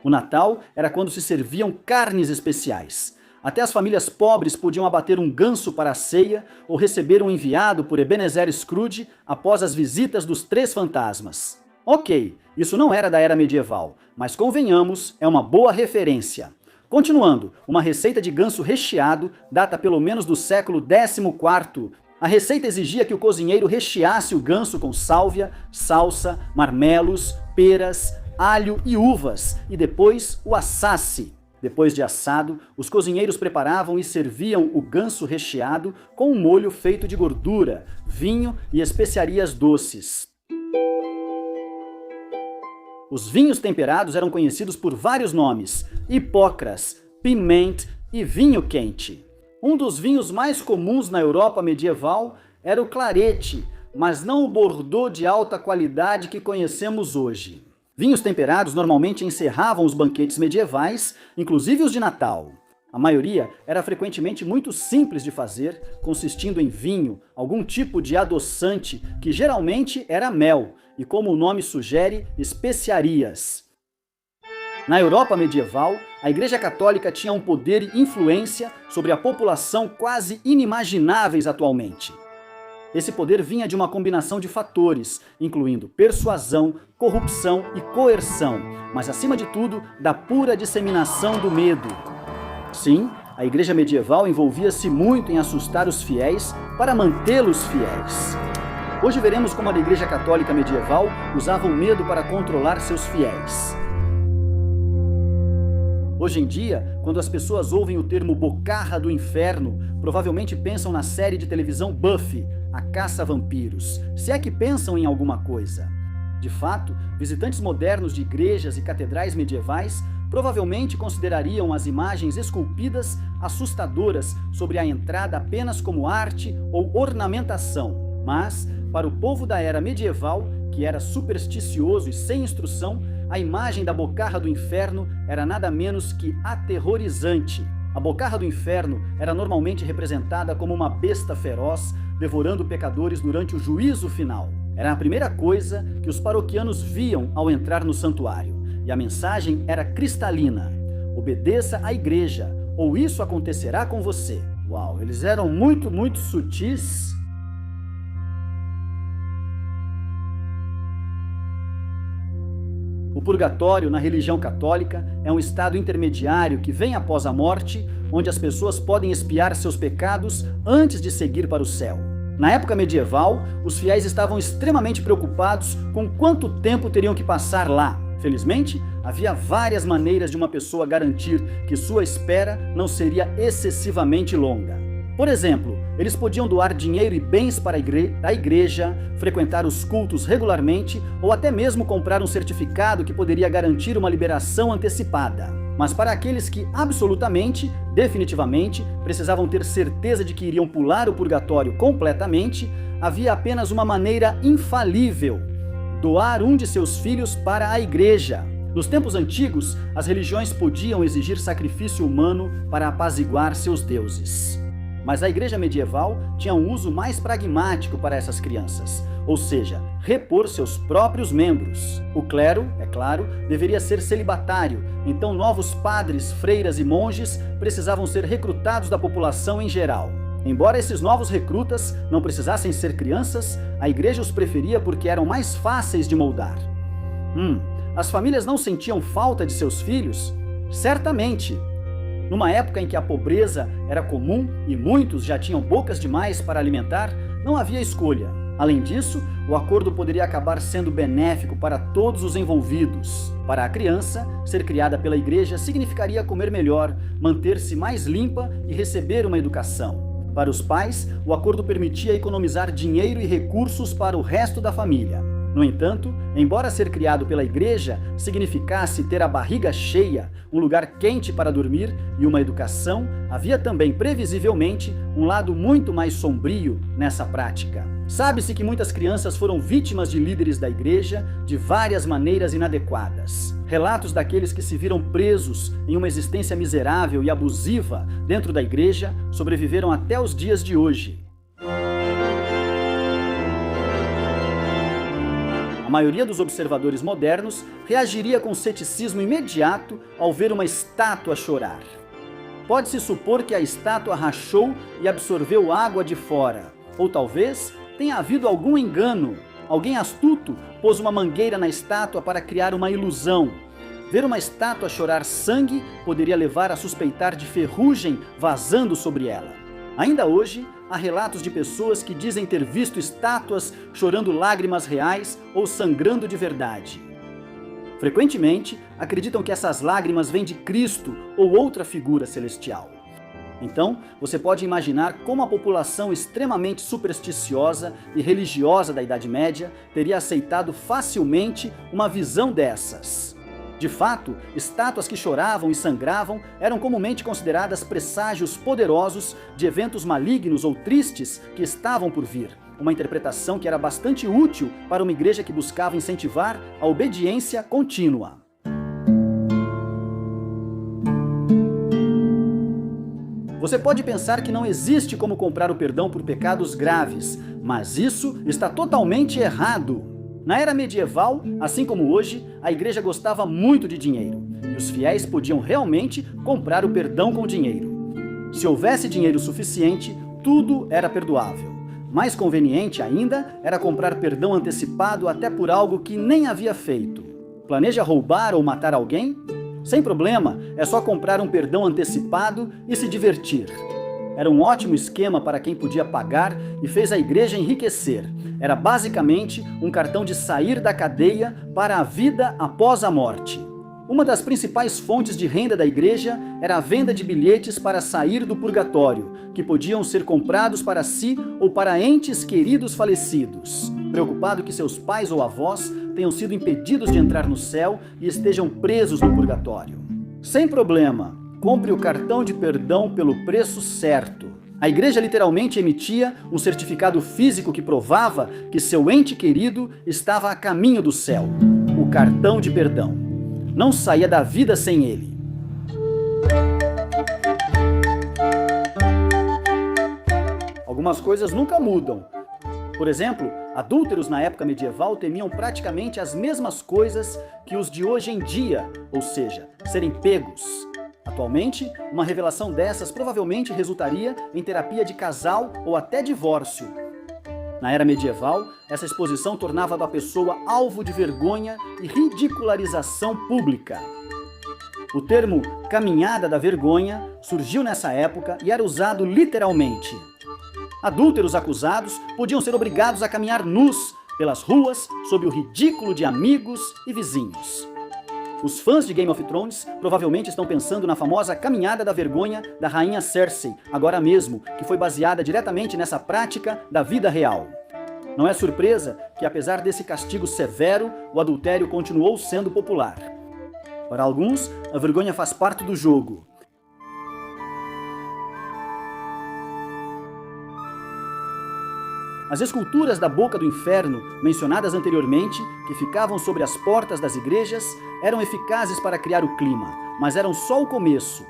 O Natal era quando se serviam carnes especiais. Até as famílias pobres podiam abater um ganso para a ceia ou receber um enviado por Ebenezer Scrooge após as visitas dos 3 fantasmas. Ok, isso não era da era medieval, mas convenhamos, é uma boa referência. Continuando, uma receita de ganso recheado data pelo menos do século XIV. A receita exigia que o cozinheiro recheasse o ganso com sálvia, salsa, marmelos, peras, alho e uvas, e depois o assasse. Depois de assado, os cozinheiros preparavam e serviam o ganso recheado com um molho feito de gordura, vinho e especiarias doces. Os vinhos temperados eram conhecidos por vários nomes: hipócras, piment e vinho quente. Um dos vinhos mais comuns na Europa medieval era o clarete, mas não o Bordeaux de alta qualidade que conhecemos hoje. Vinhos temperados normalmente encerravam os banquetes medievais, inclusive os de Natal. A maioria era frequentemente muito simples de fazer, consistindo em vinho, algum tipo de adoçante, que geralmente era mel, e como o nome sugere, especiarias. Na Europa medieval, a Igreja Católica tinha um poder e influência sobre a população quase inimagináveis atualmente. Esse poder vinha de uma combinação de fatores, incluindo persuasão, corrupção e coerção, mas acima de tudo, da pura disseminação do medo. Sim, a Igreja medieval envolvia-se muito em assustar os fiéis para mantê-los fiéis. Hoje veremos como a Igreja Católica medieval usava o medo para controlar seus fiéis. Hoje em dia, quando as pessoas ouvem o termo bocarra do inferno, provavelmente pensam na série de televisão Buffy, a caça a vampiros, se é que pensam em alguma coisa. De fato, visitantes modernos de igrejas e catedrais medievais provavelmente considerariam as imagens esculpidas assustadoras sobre a entrada apenas como arte ou ornamentação. Mas, para o povo da era medieval, que era supersticioso e sem instrução, a imagem da bocarra do inferno era nada menos que aterrorizante. A bocarra do inferno era normalmente representada como uma besta feroz, devorando pecadores durante o juízo final. Era a primeira coisa que os paroquianos viam ao entrar no santuário. E a mensagem era cristalina: obedeça à igreja, ou isso acontecerá com você. Uau, eles eram muito sutis. O purgatório, na religião católica, é um estado intermediário que vem após a morte, onde as pessoas podem expiar seus pecados antes de seguir para o céu. Na época medieval, os fiéis estavam extremamente preocupados com quanto tempo teriam que passar lá. Felizmente, havia várias maneiras de uma pessoa garantir que sua espera não seria excessivamente longa. Por exemplo, eles podiam doar dinheiro e bens para a igreja, frequentar os cultos regularmente ou até mesmo comprar um certificado que poderia garantir uma liberação antecipada. Mas para aqueles que absolutamente, definitivamente, precisavam ter certeza de que iriam pular o purgatório completamente, havia apenas uma maneira infalível: doar um de seus filhos para a igreja. Nos tempos antigos, as religiões podiam exigir sacrifício humano para apaziguar seus deuses. Mas a igreja medieval tinha um uso mais pragmático para essas crianças, ou seja, repor seus próprios membros. O clero, é claro, deveria ser celibatário, então novos padres, freiras e monges precisavam ser recrutados da população em geral. Embora esses novos recrutas não precisassem ser crianças, a igreja os preferia porque eram mais fáceis de moldar. As famílias não sentiam falta de seus filhos? Certamente. Numa época em que a pobreza era comum e muitos já tinham bocas demais para alimentar, não havia escolha. Além disso, o acordo poderia acabar sendo benéfico para todos os envolvidos. Para a criança, ser criada pela igreja significaria comer melhor, manter-se mais limpa e receber uma educação. Para os pais, o acordo permitia economizar dinheiro e recursos para o resto da família. No entanto, embora ser criado pela igreja significasse ter a barriga cheia, um lugar quente para dormir e uma educação, havia também, previsivelmente, um lado muito mais sombrio nessa prática. Sabe-se que muitas crianças foram vítimas de líderes da igreja de várias maneiras inadequadas. Relatos daqueles que se viram presos em uma existência miserável e abusiva dentro da igreja sobreviveram até os dias de hoje. A maioria dos observadores modernos reagiria com ceticismo imediato ao ver uma estátua chorar. Pode-se supor que a estátua rachou e absorveu água de fora, ou talvez tenha havido algum engano. Alguém astuto pôs uma mangueira na estátua para criar uma ilusão. Ver uma estátua chorar sangue poderia levar a suspeitar de ferrugem vazando sobre ela. Ainda hoje, há relatos de pessoas que dizem ter visto estátuas chorando lágrimas reais ou sangrando de verdade. Frequentemente, acreditam que essas lágrimas vêm de Cristo ou outra figura celestial. Então, você pode imaginar como a população extremamente supersticiosa e religiosa da Idade Média teria aceitado facilmente uma visão dessas. De fato, estátuas que choravam e sangravam eram comumente consideradas presságios poderosos de eventos malignos ou tristes que estavam por vir. Uma interpretação que era bastante útil para uma igreja que buscava incentivar a obediência contínua. Você pode pensar que não existe como comprar o perdão por pecados graves, mas isso está totalmente errado. Na era medieval, assim como hoje, a igreja gostava muito de dinheiro, e os fiéis podiam realmente comprar o perdão com dinheiro. Se houvesse dinheiro suficiente, tudo era perdoável. Mais conveniente ainda era comprar perdão antecipado até por algo que nem havia feito. Planeja roubar ou matar alguém? Sem problema, é só comprar um perdão antecipado e se divertir. Era um ótimo esquema para quem podia pagar e fez a igreja enriquecer. Era basicamente um cartão de sair da cadeia para a vida após a morte. Uma das principais fontes de renda da igreja era a venda de bilhetes para sair do purgatório, que podiam ser comprados para si ou para entes queridos falecidos. Preocupado que seus pais ou avós tenham sido impedidos de entrar no céu e estejam presos no purgatório. Sem problema, compre o cartão de perdão pelo preço certo. A igreja literalmente emitia um certificado físico que provava que seu ente querido estava a caminho do céu. O cartão de perdão. Não saía da vida sem ele. Algumas coisas nunca mudam. Por exemplo, adúlteros na época medieval temiam praticamente as mesmas coisas que os de hoje em dia, ou seja, serem pegos. Atualmente, uma revelação dessas provavelmente resultaria em terapia de casal ou até divórcio. Na era medieval, essa exposição tornava a pessoa alvo de vergonha e ridicularização pública. O termo caminhada da vergonha surgiu nessa época e era usado literalmente. Adúlteros acusados podiam ser obrigados a caminhar nus pelas ruas sob o ridículo de amigos e vizinhos. Os fãs de Game of Thrones provavelmente estão pensando na famosa caminhada da vergonha da rainha Cersei, agora mesmo, que foi baseada diretamente nessa prática da vida real. Não é surpresa que, apesar desse castigo severo, o adultério continuou sendo popular. Para alguns, a vergonha faz parte do jogo. As esculturas da boca do inferno, mencionadas anteriormente, que ficavam sobre as portas das igrejas, eram eficazes para criar o clima, mas eram só o começo.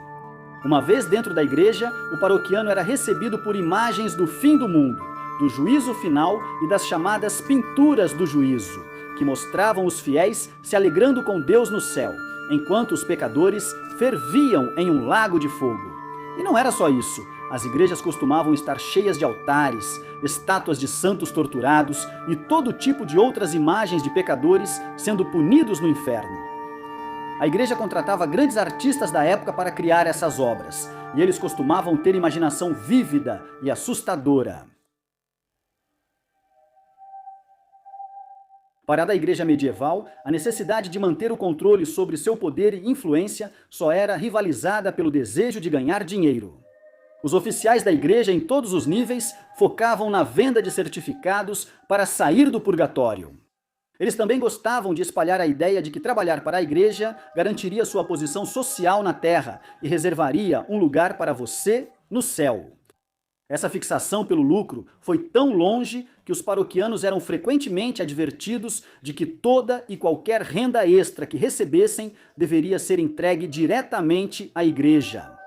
Uma vez dentro da igreja, o paroquiano era recebido por imagens do fim do mundo, do juízo final e das chamadas pinturas do juízo, que mostravam os fiéis se alegrando com Deus no céu, enquanto os pecadores ferviam em um lago de fogo. E não era só isso. As igrejas costumavam estar cheias de altares, estátuas de santos torturados e todo tipo de outras imagens de pecadores sendo punidos no inferno. A igreja contratava grandes artistas da época para criar essas obras, e eles costumavam ter imaginação vívida e assustadora. Para a igreja medieval, a necessidade de manter o controle sobre seu poder e influência só era rivalizada pelo desejo de ganhar dinheiro. Os oficiais da igreja em todos os níveis focavam na venda de certificados para sair do purgatório. Eles também gostavam de espalhar a ideia de que trabalhar para a igreja garantiria sua posição social na terra e reservaria um lugar para você no céu. Essa fixação pelo lucro foi tão longe que os paroquianos eram frequentemente advertidos de que toda e qualquer renda extra que recebessem deveria ser entregue diretamente à igreja.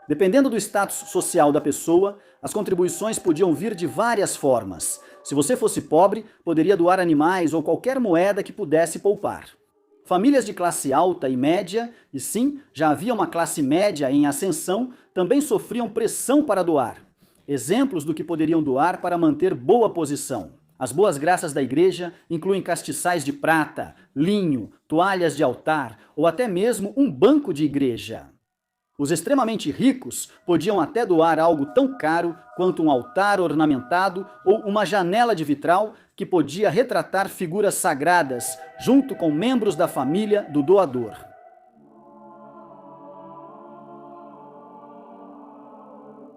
Dependendo do status social da pessoa, as contribuições podiam vir de várias formas. Se você fosse pobre, poderia doar animais ou qualquer moeda que pudesse poupar. Famílias de classe alta e média, e sim, já havia uma classe média em ascensão, também sofriam pressão para doar. Exemplos do que poderiam doar para manter boa posição. As boas graças da igreja incluem castiçais de prata, linho, toalhas de altar ou até mesmo um banco de igreja. Os extremamente ricos podiam até doar algo tão caro quanto um altar ornamentado ou uma janela de vitral que podia retratar figuras sagradas junto com membros da família do doador.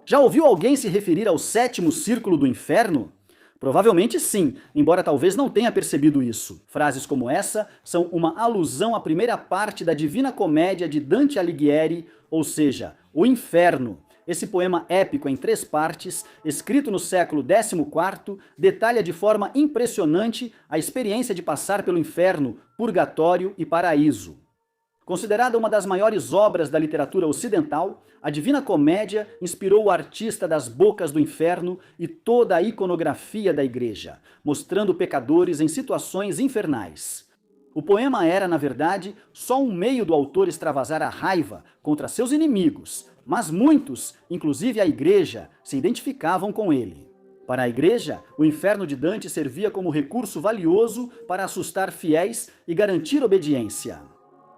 Já ouviu alguém se referir ao sétimo círculo do inferno? Provavelmente sim, embora talvez não tenha percebido isso. Frases como essa são uma alusão à primeira parte da Divina Comédia de Dante Alighieri, ou seja, o Inferno. Esse poema épico em 3 partes, escrito no século XIV, detalha de forma impressionante a experiência de passar pelo inferno, purgatório e paraíso. Considerada uma das maiores obras da literatura ocidental, a Divina Comédia inspirou o artista das bocas do inferno e toda a iconografia da igreja, mostrando pecadores em situações infernais. O poema era, na verdade, só um meio do autor extravasar a raiva contra seus inimigos, mas muitos, inclusive a igreja, se identificavam com ele. Para a igreja, o inferno de Dante servia como recurso valioso para assustar fiéis e garantir obediência.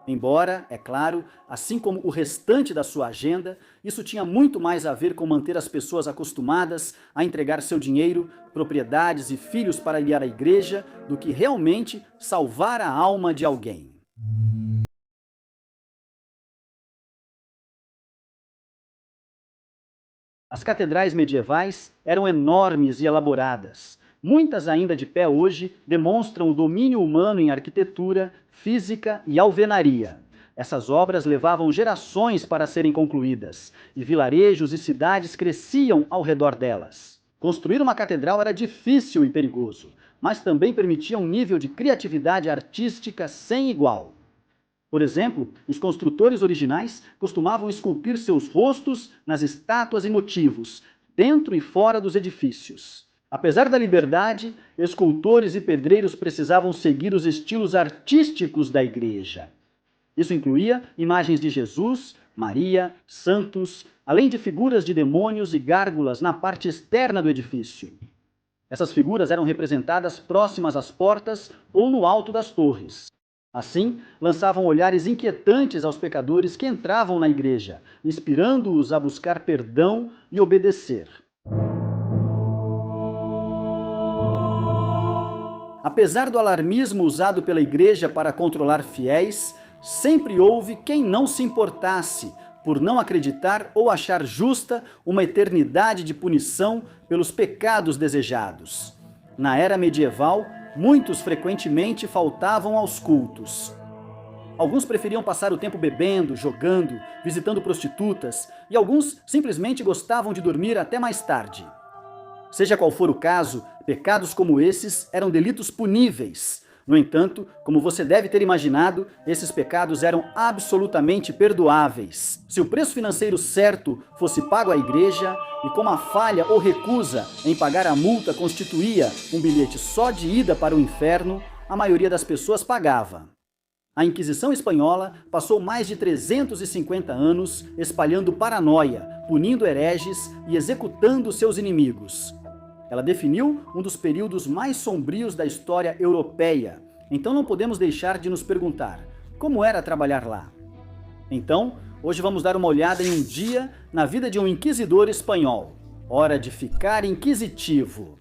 Embora, é claro, assim como o restante da sua agenda, isso tinha muito mais a ver com manter as pessoas acostumadas a entregar seu dinheiro, propriedades e filhos para ir à igreja, do que realmente salvar a alma de alguém. As catedrais medievais eram enormes e elaboradas. Muitas ainda de pé hoje demonstram o domínio humano em arquitetura, física e alvenaria. Essas obras levavam gerações para serem concluídas, e vilarejos e cidades cresciam ao redor delas. Construir uma catedral era difícil e perigoso, mas também permitia um nível de criatividade artística sem igual. Por exemplo, os construtores originais costumavam esculpir seus rostos nas estátuas e motivos, dentro e fora dos edifícios. Apesar da liberdade, escultores e pedreiros precisavam seguir os estilos artísticos da igreja. Isso incluía imagens de Jesus, Maria, santos, além de figuras de demônios e gárgulas na parte externa do edifício. Essas figuras eram representadas próximas às portas ou no alto das torres. Assim, lançavam olhares inquietantes aos pecadores que entravam na igreja, inspirando-os a buscar perdão e obedecer. Apesar do alarmismo usado pela igreja para controlar fiéis, sempre houve quem não se importasse por não acreditar ou achar justa uma eternidade de punição pelos pecados desejados. Na era medieval, muitos frequentemente faltavam aos cultos. Alguns preferiam passar o tempo bebendo, jogando, visitando prostitutas, e alguns simplesmente gostavam de dormir até mais tarde. Seja qual for o caso, pecados como esses eram delitos puníveis. No entanto, como você deve ter imaginado, esses pecados eram absolutamente perdoáveis. Se o preço financeiro certo fosse pago à igreja, e como a falha ou recusa em pagar a multa constituía um bilhete só de ida para o inferno, a maioria das pessoas pagava. A Inquisição Espanhola passou mais de 350 anos espalhando paranoia, punindo hereges e executando seus inimigos. Ela definiu um dos períodos mais sombrios da história europeia, então não podemos deixar de nos perguntar, como era trabalhar lá? Então, hoje vamos dar uma olhada em um dia na vida de um inquisidor espanhol. Hora de ficar inquisitivo.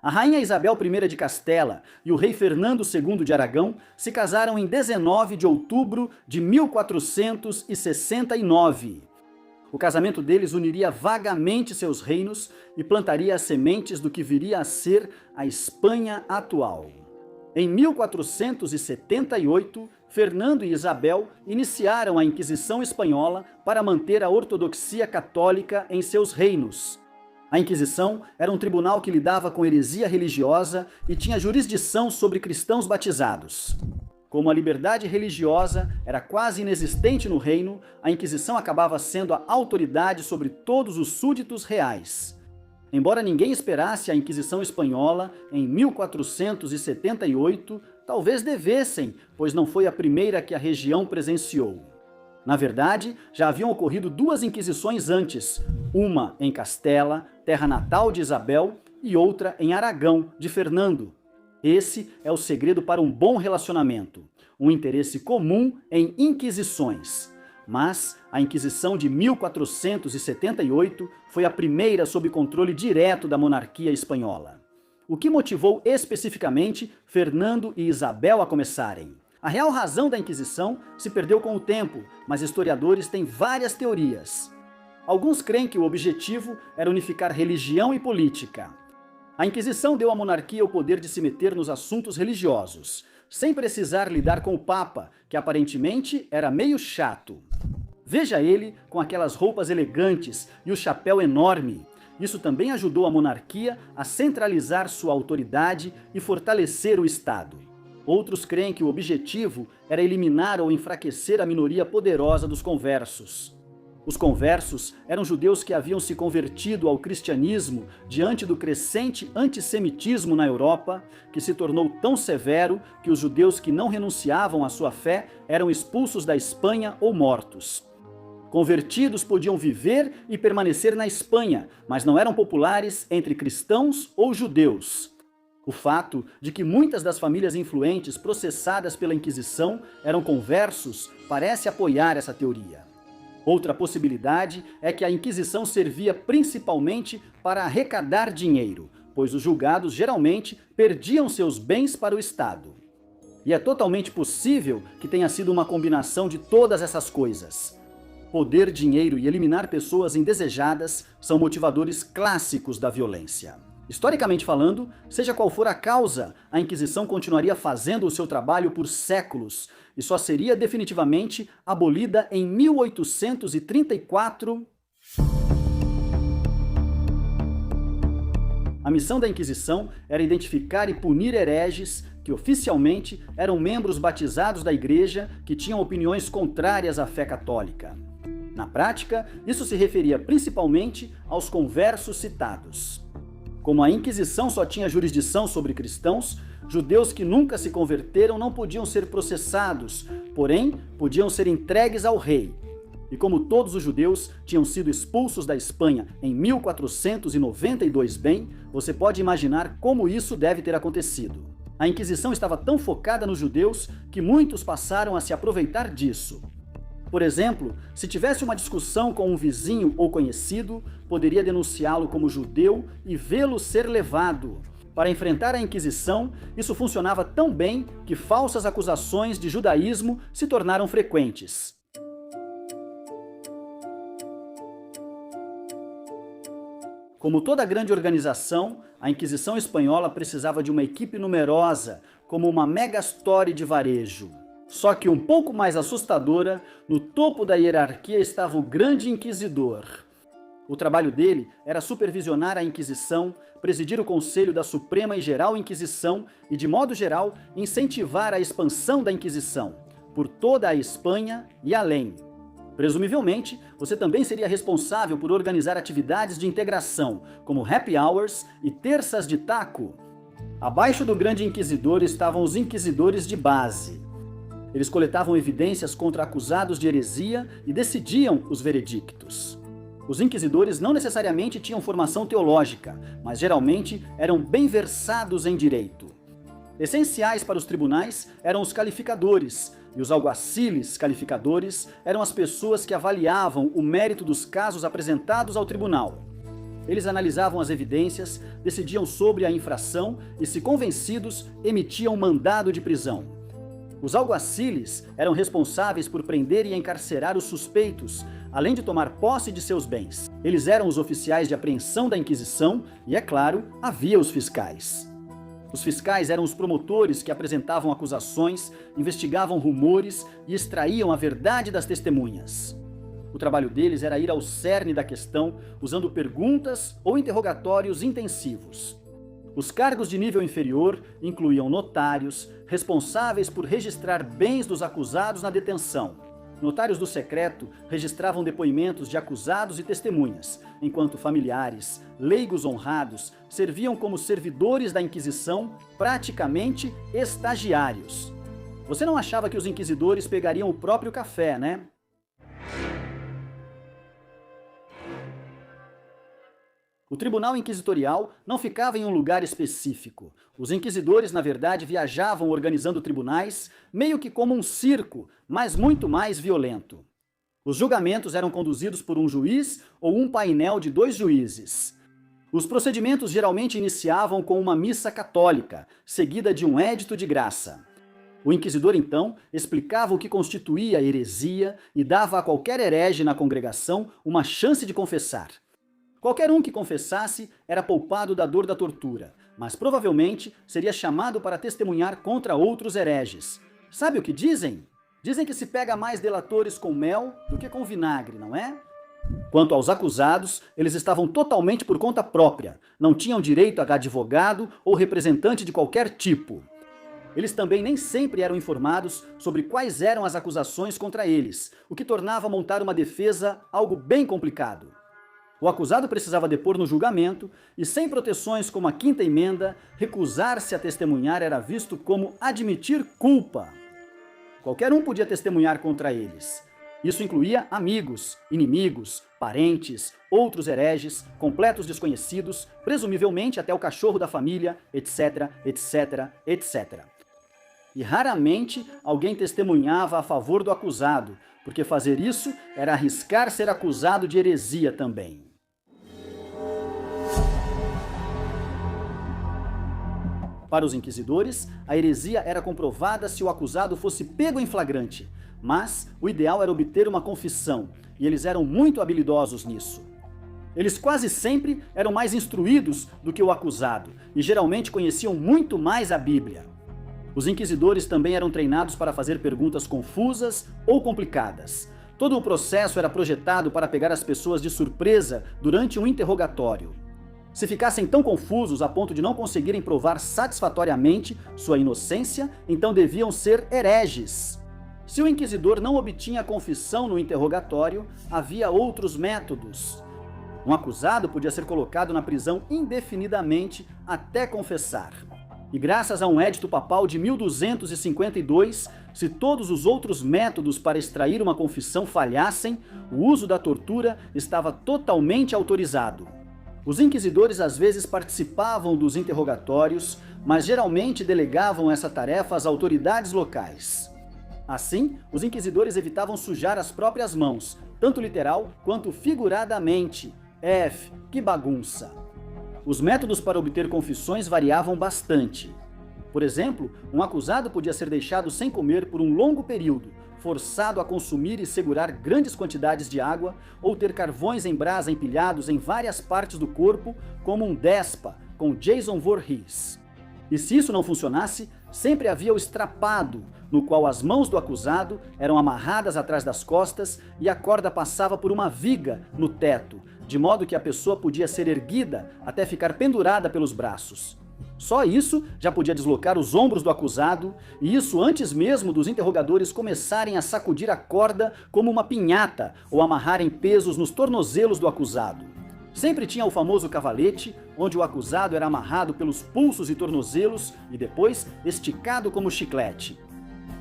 A rainha Isabel I de Castela e o rei Fernando II de Aragão se casaram em 19 de outubro de 1469. O casamento deles uniria vagamente seus reinos e plantaria as sementes do que viria a ser a Espanha atual. Em 1478, Fernando e Isabel iniciaram a Inquisição Espanhola para manter a ortodoxia católica em seus reinos. A Inquisição era um tribunal que lidava com heresia religiosa e tinha jurisdição sobre cristãos batizados. Como a liberdade religiosa era quase inexistente no reino, a Inquisição acabava sendo a autoridade sobre todos os súditos reais. Embora ninguém esperasse a Inquisição Espanhola em 1478, talvez devessem, pois não foi a primeira que a região presenciou. Na verdade, já haviam ocorrido duas inquisições antes, uma em Castela, terra natal de Isabel, e outra em Aragão, de Fernando. Esse é o segredo para um bom relacionamento, um interesse comum em inquisições. Mas a Inquisição de 1478 foi a primeira sob controle direto da monarquia espanhola. O que motivou especificamente Fernando e Isabel a começarem? A real razão da Inquisição se perdeu com o tempo, mas historiadores têm várias teorias. Alguns creem que o objetivo era unificar religião e política. A Inquisição deu à monarquia o poder de se meter nos assuntos religiosos, sem precisar lidar com o Papa, que aparentemente era meio chato. Veja ele com aquelas roupas elegantes e o chapéu enorme. Isso também ajudou a monarquia a centralizar sua autoridade e fortalecer o Estado. Outros creem que o objetivo era eliminar ou enfraquecer a minoria poderosa dos conversos. Os conversos eram judeus que haviam se convertido ao cristianismo diante do crescente antissemitismo na Europa, que se tornou tão severo que os judeus que não renunciavam à sua fé eram expulsos da Espanha ou mortos. Convertidos podiam viver e permanecer na Espanha, mas não eram populares entre cristãos ou judeus. O fato de que muitas das famílias influentes processadas pela Inquisição eram conversos parece apoiar essa teoria. Outra possibilidade é que a Inquisição servia principalmente para arrecadar dinheiro, pois os julgados geralmente perdiam seus bens para o Estado. E é totalmente possível que tenha sido uma combinação de todas essas coisas. Poder, dinheiro e eliminar pessoas indesejadas são motivadores clássicos da violência. Historicamente falando, seja qual for a causa, a Inquisição continuaria fazendo o seu trabalho por séculos e só seria definitivamente abolida em 1834. A missão da Inquisição era identificar e punir hereges que oficialmente eram membros batizados da Igreja que tinham opiniões contrárias à fé católica. Na prática, isso se referia principalmente aos conversos citados. Como a Inquisição só tinha jurisdição sobre cristãos, judeus que nunca se converteram não podiam ser processados, porém, podiam ser entregues ao rei. E como todos os judeus tinham sido expulsos da Espanha em 1492 bem, você pode imaginar como isso deve ter acontecido. A Inquisição estava tão focada nos judeus que muitos passaram a se aproveitar disso. Por exemplo, se tivesse uma discussão com um vizinho ou conhecido, poderia denunciá-lo como judeu e vê-lo ser levado. Para enfrentar a Inquisição, isso funcionava tão bem que falsas acusações de judaísmo se tornaram frequentes. Como toda grande organização, a Inquisição Espanhola precisava de uma equipe numerosa, como uma megastory de varejo. Só que um pouco mais assustadora, no topo da hierarquia estava o Grande Inquisidor. O trabalho dele era supervisionar a Inquisição, presidir o Conselho da Suprema e Geral Inquisição e, de modo geral, incentivar a expansão da Inquisição por toda a Espanha e além. Presumivelmente, você também seria responsável por organizar atividades de integração, como happy hours e terças de taco. Abaixo do Grande Inquisidor estavam os inquisidores de base. Eles coletavam evidências contra acusados de heresia e decidiam os veredictos. Os inquisidores não necessariamente tinham formação teológica, mas geralmente eram bem versados em direito. Essenciais para os tribunais eram os calificadores, e os alguaciles calificadores eram as pessoas que avaliavam o mérito dos casos apresentados ao tribunal. Eles analisavam as evidências, decidiam sobre a infração e, se convencidos, emitiam mandado de prisão. Os alguaciles eram responsáveis por prender e encarcerar os suspeitos, além de tomar posse de seus bens. Eles eram os oficiais de apreensão da Inquisição e, é claro, havia os fiscais. Os fiscais eram os promotores que apresentavam acusações, investigavam rumores e extraíam a verdade das testemunhas. O trabalho deles era ir ao cerne da questão, usando perguntas ou interrogatórios intensivos. Os cargos de nível inferior incluíam notários, responsáveis por registrar bens dos acusados na detenção. Notários do secreto registravam depoimentos de acusados e testemunhas, enquanto familiares, leigos honrados, serviam como servidores da Inquisição, praticamente estagiários. Você não achava que os inquisidores pegariam o próprio café, né? O tribunal inquisitorial não ficava em um lugar específico. Os inquisidores, na verdade, viajavam organizando tribunais, meio que como um circo, mas muito mais violento. Os julgamentos eram conduzidos por um juiz ou um painel de 2 juízes. Os procedimentos geralmente iniciavam com uma missa católica, seguida de um édito de graça. O inquisidor, então, explicava o que constituía a heresia e dava a qualquer herege na congregação uma chance de confessar. Qualquer um que confessasse era poupado da dor da tortura, mas provavelmente seria chamado para testemunhar contra outros hereges. Sabe o que dizem? Dizem que se pega mais delatores com mel do que com vinagre, não é? Quanto aos acusados, eles estavam totalmente por conta própria, não tinham direito a advogado ou representante de qualquer tipo. Eles também nem sempre eram informados sobre quais eram as acusações contra eles, o que tornava montar uma defesa algo bem complicado. O acusado precisava depor no julgamento e, sem proteções como a Quinta Emenda, recusar-se a testemunhar era visto como admitir culpa. Qualquer um podia testemunhar contra eles. Isso incluía amigos, inimigos, parentes, outros hereges, completos desconhecidos, presumivelmente até o cachorro da família, etc, etc, etc. E raramente alguém testemunhava a favor do acusado, porque fazer isso era arriscar ser acusado de heresia também. Para os inquisidores, a heresia era comprovada se o acusado fosse pego em flagrante, mas o ideal era obter uma confissão, e eles eram muito habilidosos nisso. Eles quase sempre eram mais instruídos do que o acusado, e geralmente conheciam muito mais a Bíblia. Os inquisidores também eram treinados para fazer perguntas confusas ou complicadas. Todo o processo era projetado para pegar as pessoas de surpresa durante um interrogatório. Se ficassem tão confusos a ponto de não conseguirem provar satisfatoriamente sua inocência, então deviam ser hereges. Se o inquisidor não obtinha confissão no interrogatório, havia outros métodos. Um acusado podia ser colocado na prisão indefinidamente até confessar. E graças a um édito papal de 1252, se todos os outros métodos para extrair uma confissão falhassem, o uso da tortura estava totalmente autorizado. Os inquisidores às vezes participavam dos interrogatórios, mas geralmente delegavam essa tarefa às autoridades locais. Assim, os inquisidores evitavam sujar as próprias mãos, tanto literal quanto figuradamente. Que bagunça! Os métodos para obter confissões variavam bastante. Por exemplo, um acusado podia ser deixado sem comer por um longo período, forçado a consumir e segurar grandes quantidades de água, ou ter carvões em brasa empilhados em várias partes do corpo, como um despa, com Jason Voorhees. E se isso não funcionasse, sempre havia o estrapado, no qual as mãos do acusado eram amarradas atrás das costas e a corda passava por uma viga no teto, de modo que a pessoa podia ser erguida até ficar pendurada pelos braços. Só isso já podia deslocar os ombros do acusado, e isso antes mesmo dos interrogadores começarem a sacudir a corda como uma pinhata ou amarrarem pesos nos tornozelos do acusado. Sempre tinha o famoso cavalete, onde o acusado era amarrado pelos pulsos e tornozelos e depois esticado como chiclete.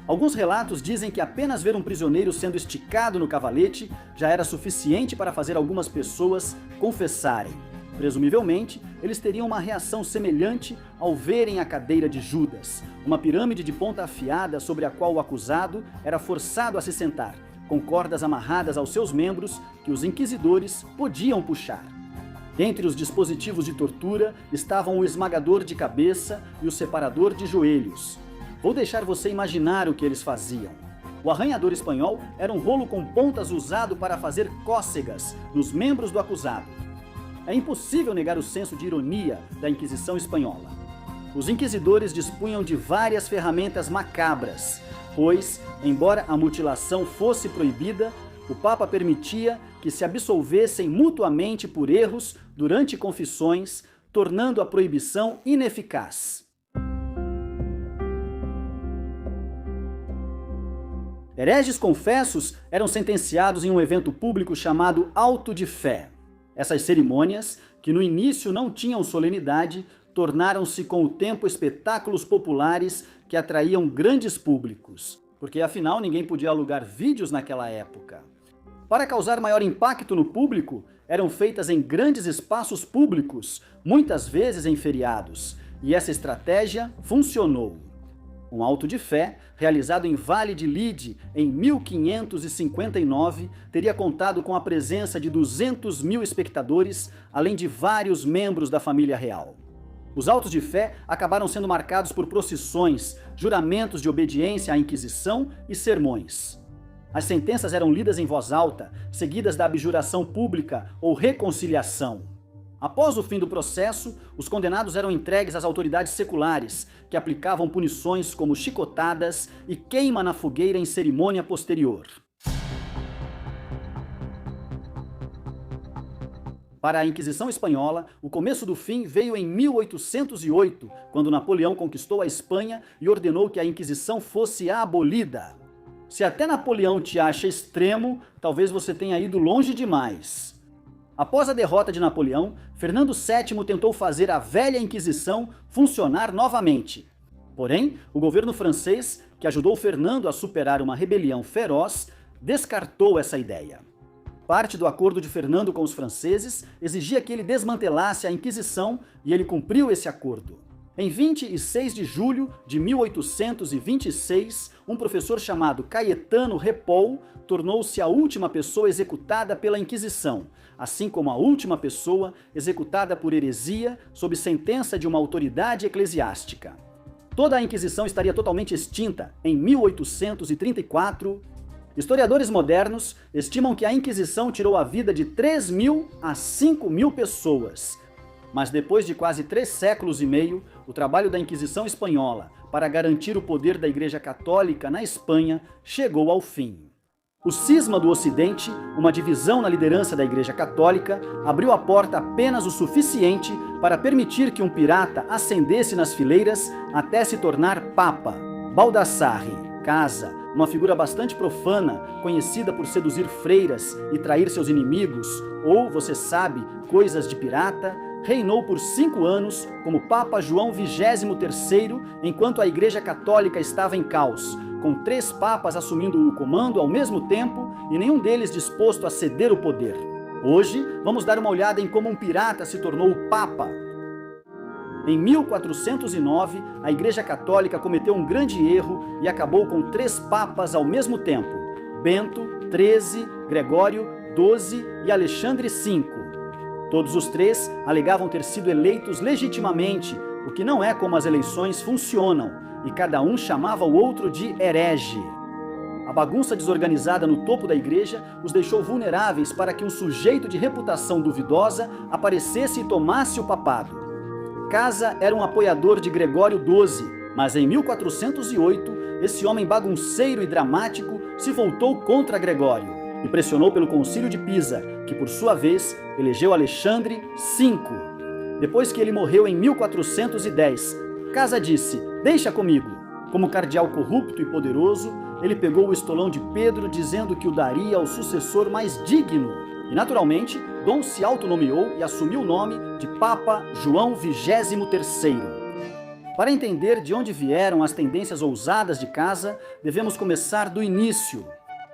Alguns relatos dizem que apenas ver um prisioneiro sendo esticado no cavalete já era suficiente para fazer algumas pessoas confessarem. Presumivelmente, eles teriam uma reação semelhante ao verem a cadeira de Judas, uma pirâmide de ponta afiada sobre a qual o acusado era forçado a se sentar, com cordas amarradas aos seus membros que os inquisidores podiam puxar. Entre os dispositivos de tortura estavam o esmagador de cabeça e o separador de joelhos. Vou deixar você imaginar o que eles faziam. O arranhador espanhol era um rolo com pontas usado para fazer cócegas nos membros do acusado. É impossível negar o senso de ironia da Inquisição espanhola. Os inquisidores dispunham de várias ferramentas macabras, pois, embora a mutilação fosse proibida, o Papa permitia que se absolvessem mutuamente por erros durante confissões, tornando a proibição ineficaz. Hereges confessos eram sentenciados em um evento público chamado auto de fé. Essas cerimônias, que no início não tinham solenidade, tornaram-se com o tempo espetáculos populares que atraíam grandes públicos, porque afinal ninguém podia alugar vídeos naquela época. Para causar maior impacto no público, eram feitas em grandes espaços públicos, muitas vezes em feriados, e essa estratégia funcionou. Um auto de fé, realizado em Vale de Lide em 1559, teria contado com a presença de 200 mil espectadores, além de vários membros da família real. Os autos de fé acabaram sendo marcados por procissões, juramentos de obediência à Inquisição e sermões. As sentenças eram lidas em voz alta, seguidas da abjuração pública ou reconciliação. Após o fim do processo, os condenados eram entregues às autoridades seculares, que aplicavam punições como chicotadas e queima na fogueira em cerimônia posterior. Para a Inquisição espanhola, o começo do fim veio em 1808, quando Napoleão conquistou a Espanha e ordenou que a Inquisição fosse abolida. Se até Napoleão te acha extremo, talvez você tenha ido longe demais. Após a derrota de Napoleão, Fernando VII tentou fazer a velha Inquisição funcionar novamente. Porém, o governo francês, que ajudou Fernando a superar uma rebelião feroz, descartou essa ideia. Parte do acordo de Fernando com os franceses exigia que ele desmantelasse a Inquisição e ele cumpriu esse acordo. Em 26 de julho de 1826, um professor chamado Caetano Repol tornou-se a última pessoa executada pela Inquisição, assim como a última pessoa executada por heresia sob sentença de uma autoridade eclesiástica. Toda a Inquisição estaria totalmente extinta em 1834. Historiadores modernos estimam que a Inquisição tirou a vida de 3.000 a 5.000 pessoas. Mas depois de quase 3 séculos e meio, o trabalho da Inquisição espanhola para garantir o poder da Igreja Católica na Espanha chegou ao fim. O cisma do Ocidente, uma divisão na liderança da Igreja Católica, abriu a porta apenas o suficiente para permitir que um pirata ascendesse nas fileiras até se tornar Papa. Baldassarre Casa, uma figura bastante profana, conhecida por seduzir freiras e trair seus inimigos, ou, você sabe, coisas de pirata, reinou por 5 anos como Papa João XXIII, enquanto a Igreja Católica estava em caos, com 3 papas assumindo o comando ao mesmo tempo e nenhum deles disposto a ceder o poder. Hoje, vamos dar uma olhada em como um pirata se tornou o Papa. Em 1409, a Igreja Católica cometeu um grande erro e acabou com 3 papas ao mesmo tempo: Bento, XIII, Gregório, XII e Alexandre V. Todos os 3 alegavam ter sido eleitos legitimamente, o que não é como as eleições funcionam, e cada um chamava o outro de herege. A bagunça desorganizada no topo da igreja os deixou vulneráveis para que um sujeito de reputação duvidosa aparecesse e tomasse o papado. Casa era um apoiador de Gregório XII, mas em 1408, esse homem bagunceiro e dramático se voltou contra Gregório e pressionou pelo Concílio de Pisa, que por sua vez elegeu Alexandre V. Depois que ele morreu em 1410, Casa disse: "Deixa comigo." Como cardeal corrupto e poderoso, ele pegou o estolão de Pedro dizendo que o daria ao sucessor mais digno. E naturalmente, Dom se autonomeou e assumiu o nome de Papa João XXIII. Para entender de onde vieram as tendências ousadas de Casa, devemos começar do início.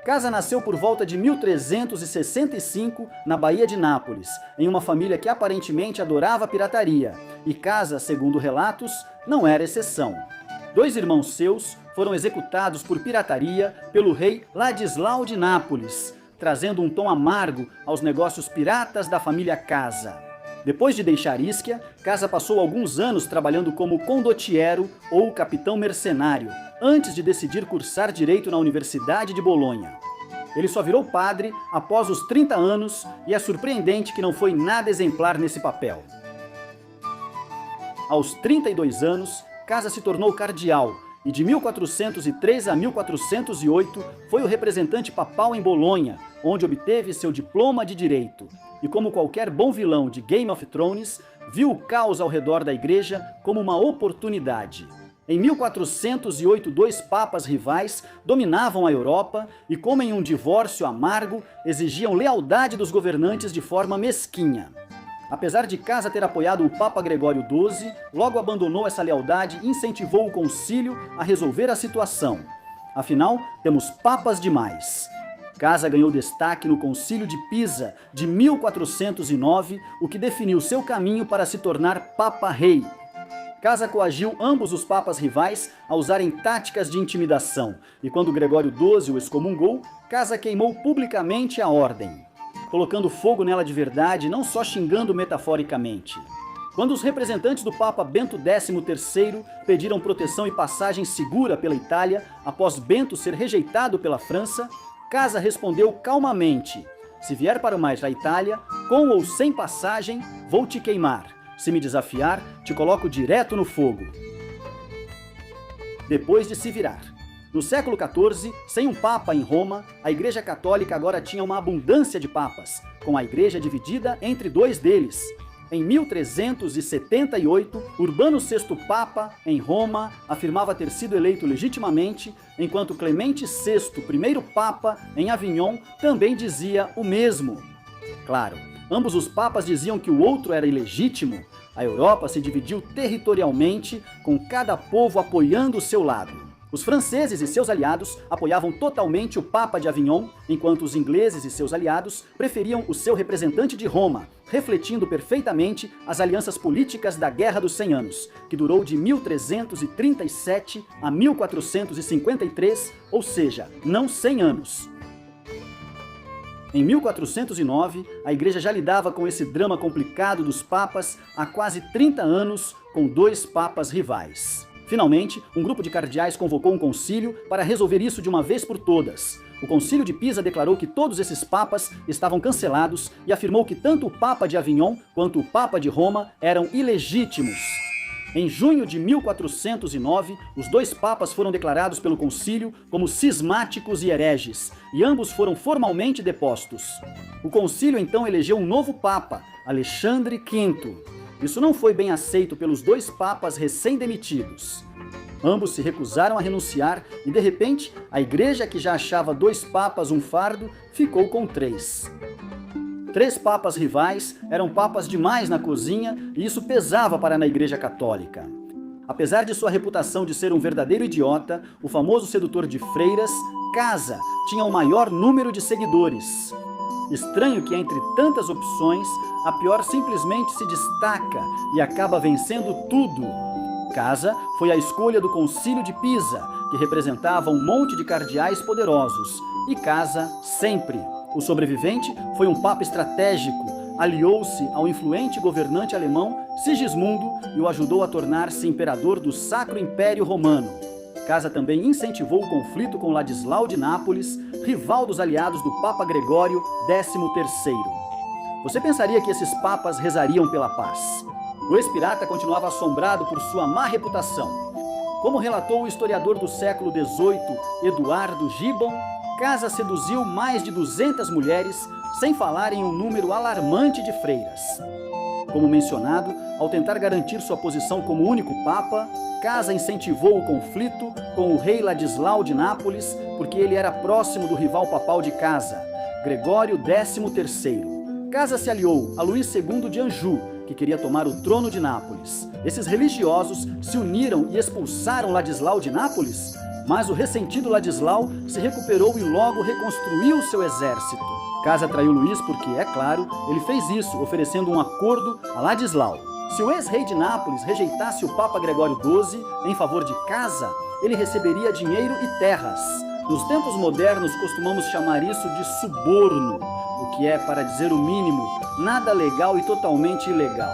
Casa nasceu por volta de 1365 na Baía de Nápoles, em uma família que aparentemente adorava a pirataria, e Casa, segundo relatos, não era exceção. 2 irmãos seus foram executados por pirataria pelo rei Ladislau de Nápoles, trazendo um tom amargo aos negócios piratas da família Casa. Depois de deixar Ischia, Casa passou alguns anos trabalhando como condottiero ou capitão mercenário, antes de decidir cursar direito na Universidade de Bolonha. Ele só virou padre após os 30 anos e é surpreendente que não foi nada exemplar nesse papel. Aos 32 anos, Casa se tornou cardeal e de 1403 a 1408 foi o representante papal em Bolonha, onde obteve seu diploma de direito. E como qualquer bom vilão de Game of Thrones, viu o caos ao redor da igreja como uma oportunidade. Em 1408, 2 papas rivais dominavam a Europa e, como em um divórcio amargo, exigiam lealdade dos governantes de forma mesquinha. Apesar de Casa ter apoiado o Papa Gregório XII, logo abandonou essa lealdade e incentivou o concílio a resolver a situação. Afinal, temos papas demais. Casa ganhou destaque no Concílio de Pisa de 1409, o que definiu seu caminho para se tornar Papa-Rei. Casa coagiu ambos os papas rivais a usarem táticas de intimidação, e quando Gregório XII o excomungou, Casa queimou publicamente a ordem, colocando fogo nela de verdade e não só xingando metaforicamente. Quando os representantes do Papa Bento XIII pediram proteção e passagem segura pela Itália, após Bento ser rejeitado pela França, Casa respondeu calmamente: se vier para o mais da Itália, com ou sem passagem, vou te queimar. Se me desafiar, te coloco direto no fogo. Depois de se virar. No século XIV, sem um papa em Roma, a Igreja Católica agora tinha uma abundância de papas, com a Igreja dividida entre 2 deles. Em 1378, Urbano VI Papa, em Roma, afirmava ter sido eleito legitimamente, enquanto Clemente VI, primeiro Papa, em Avignon, também dizia o mesmo. Claro, ambos os papas diziam que o outro era ilegítimo. A Europa se dividiu territorialmente, com cada povo apoiando o seu lado. Os franceses e seus aliados apoiavam totalmente o Papa de Avignon, enquanto os ingleses e seus aliados preferiam o seu representante de Roma, refletindo perfeitamente as alianças políticas da Guerra dos 100 Anos, que durou de 1337 a 1453, ou seja, não 100 anos. Em 1409, a Igreja já lidava com esse drama complicado dos papas há quase 30 anos, com 2 papas rivais. Finalmente, um grupo de cardeais convocou um concílio para resolver isso de uma vez por todas. O Concílio de Pisa declarou que todos esses papas estavam cancelados e afirmou que tanto o Papa de Avignon quanto o Papa de Roma eram ilegítimos. Em junho de 1409, os 2 papas foram declarados pelo concílio como cismáticos e hereges, e ambos foram formalmente depostos. O concílio então elegeu um novo papa, Alexandre V. Isso não foi bem aceito pelos 2 papas recém-demitidos. Ambos se recusaram a renunciar e, de repente, a igreja que já achava 2 papas um fardo, ficou com 3. 3 papas rivais eram papas demais na cozinha e isso pesava para a Igreja Católica. Apesar de sua reputação de ser um verdadeiro idiota, o famoso sedutor de freiras, Casa, tinha o maior número de seguidores. Estranho que entre tantas opções, a pior simplesmente se destaca e acaba vencendo tudo. Casa foi a escolha do Concílio de Pisa, que representava um monte de cardeais poderosos, e Casa sempre. O sobrevivente foi um papa estratégico, aliou-se ao influente governante alemão Sigismundo e o ajudou a tornar-se imperador do Sacro Império Romano. Casa também incentivou o conflito com Ladislau de Nápoles, rival dos aliados do Papa Gregório XIII. Você pensaria que esses papas rezariam pela paz? O ex-pirata continuava assombrado por sua má reputação. Como relatou o historiador do século XVIII, Eduardo Gibbon, Casa seduziu mais de 200 mulheres, sem falar em um número alarmante de freiras. Como mencionado, ao tentar garantir sua posição como único papa, Casa incentivou o conflito com o rei Ladislau de Nápoles, porque ele era próximo do rival papal de Casa, Gregório XIII. Casa se aliou a Luís II de Anjou, que queria tomar o trono de Nápoles. Esses religiosos se uniram e expulsaram Ladislau de Nápoles, mas o ressentido Ladislau se recuperou e logo reconstruiu seu exército. Casa traiu Luís porque, é claro, ele fez isso, oferecendo um acordo a Ladislau. Se o ex-rei de Nápoles rejeitasse o Papa Gregório XII em favor de Casa, ele receberia dinheiro e terras. Nos tempos modernos, costumamos chamar isso de suborno, o que é, para dizer o mínimo, nada legal e totalmente ilegal.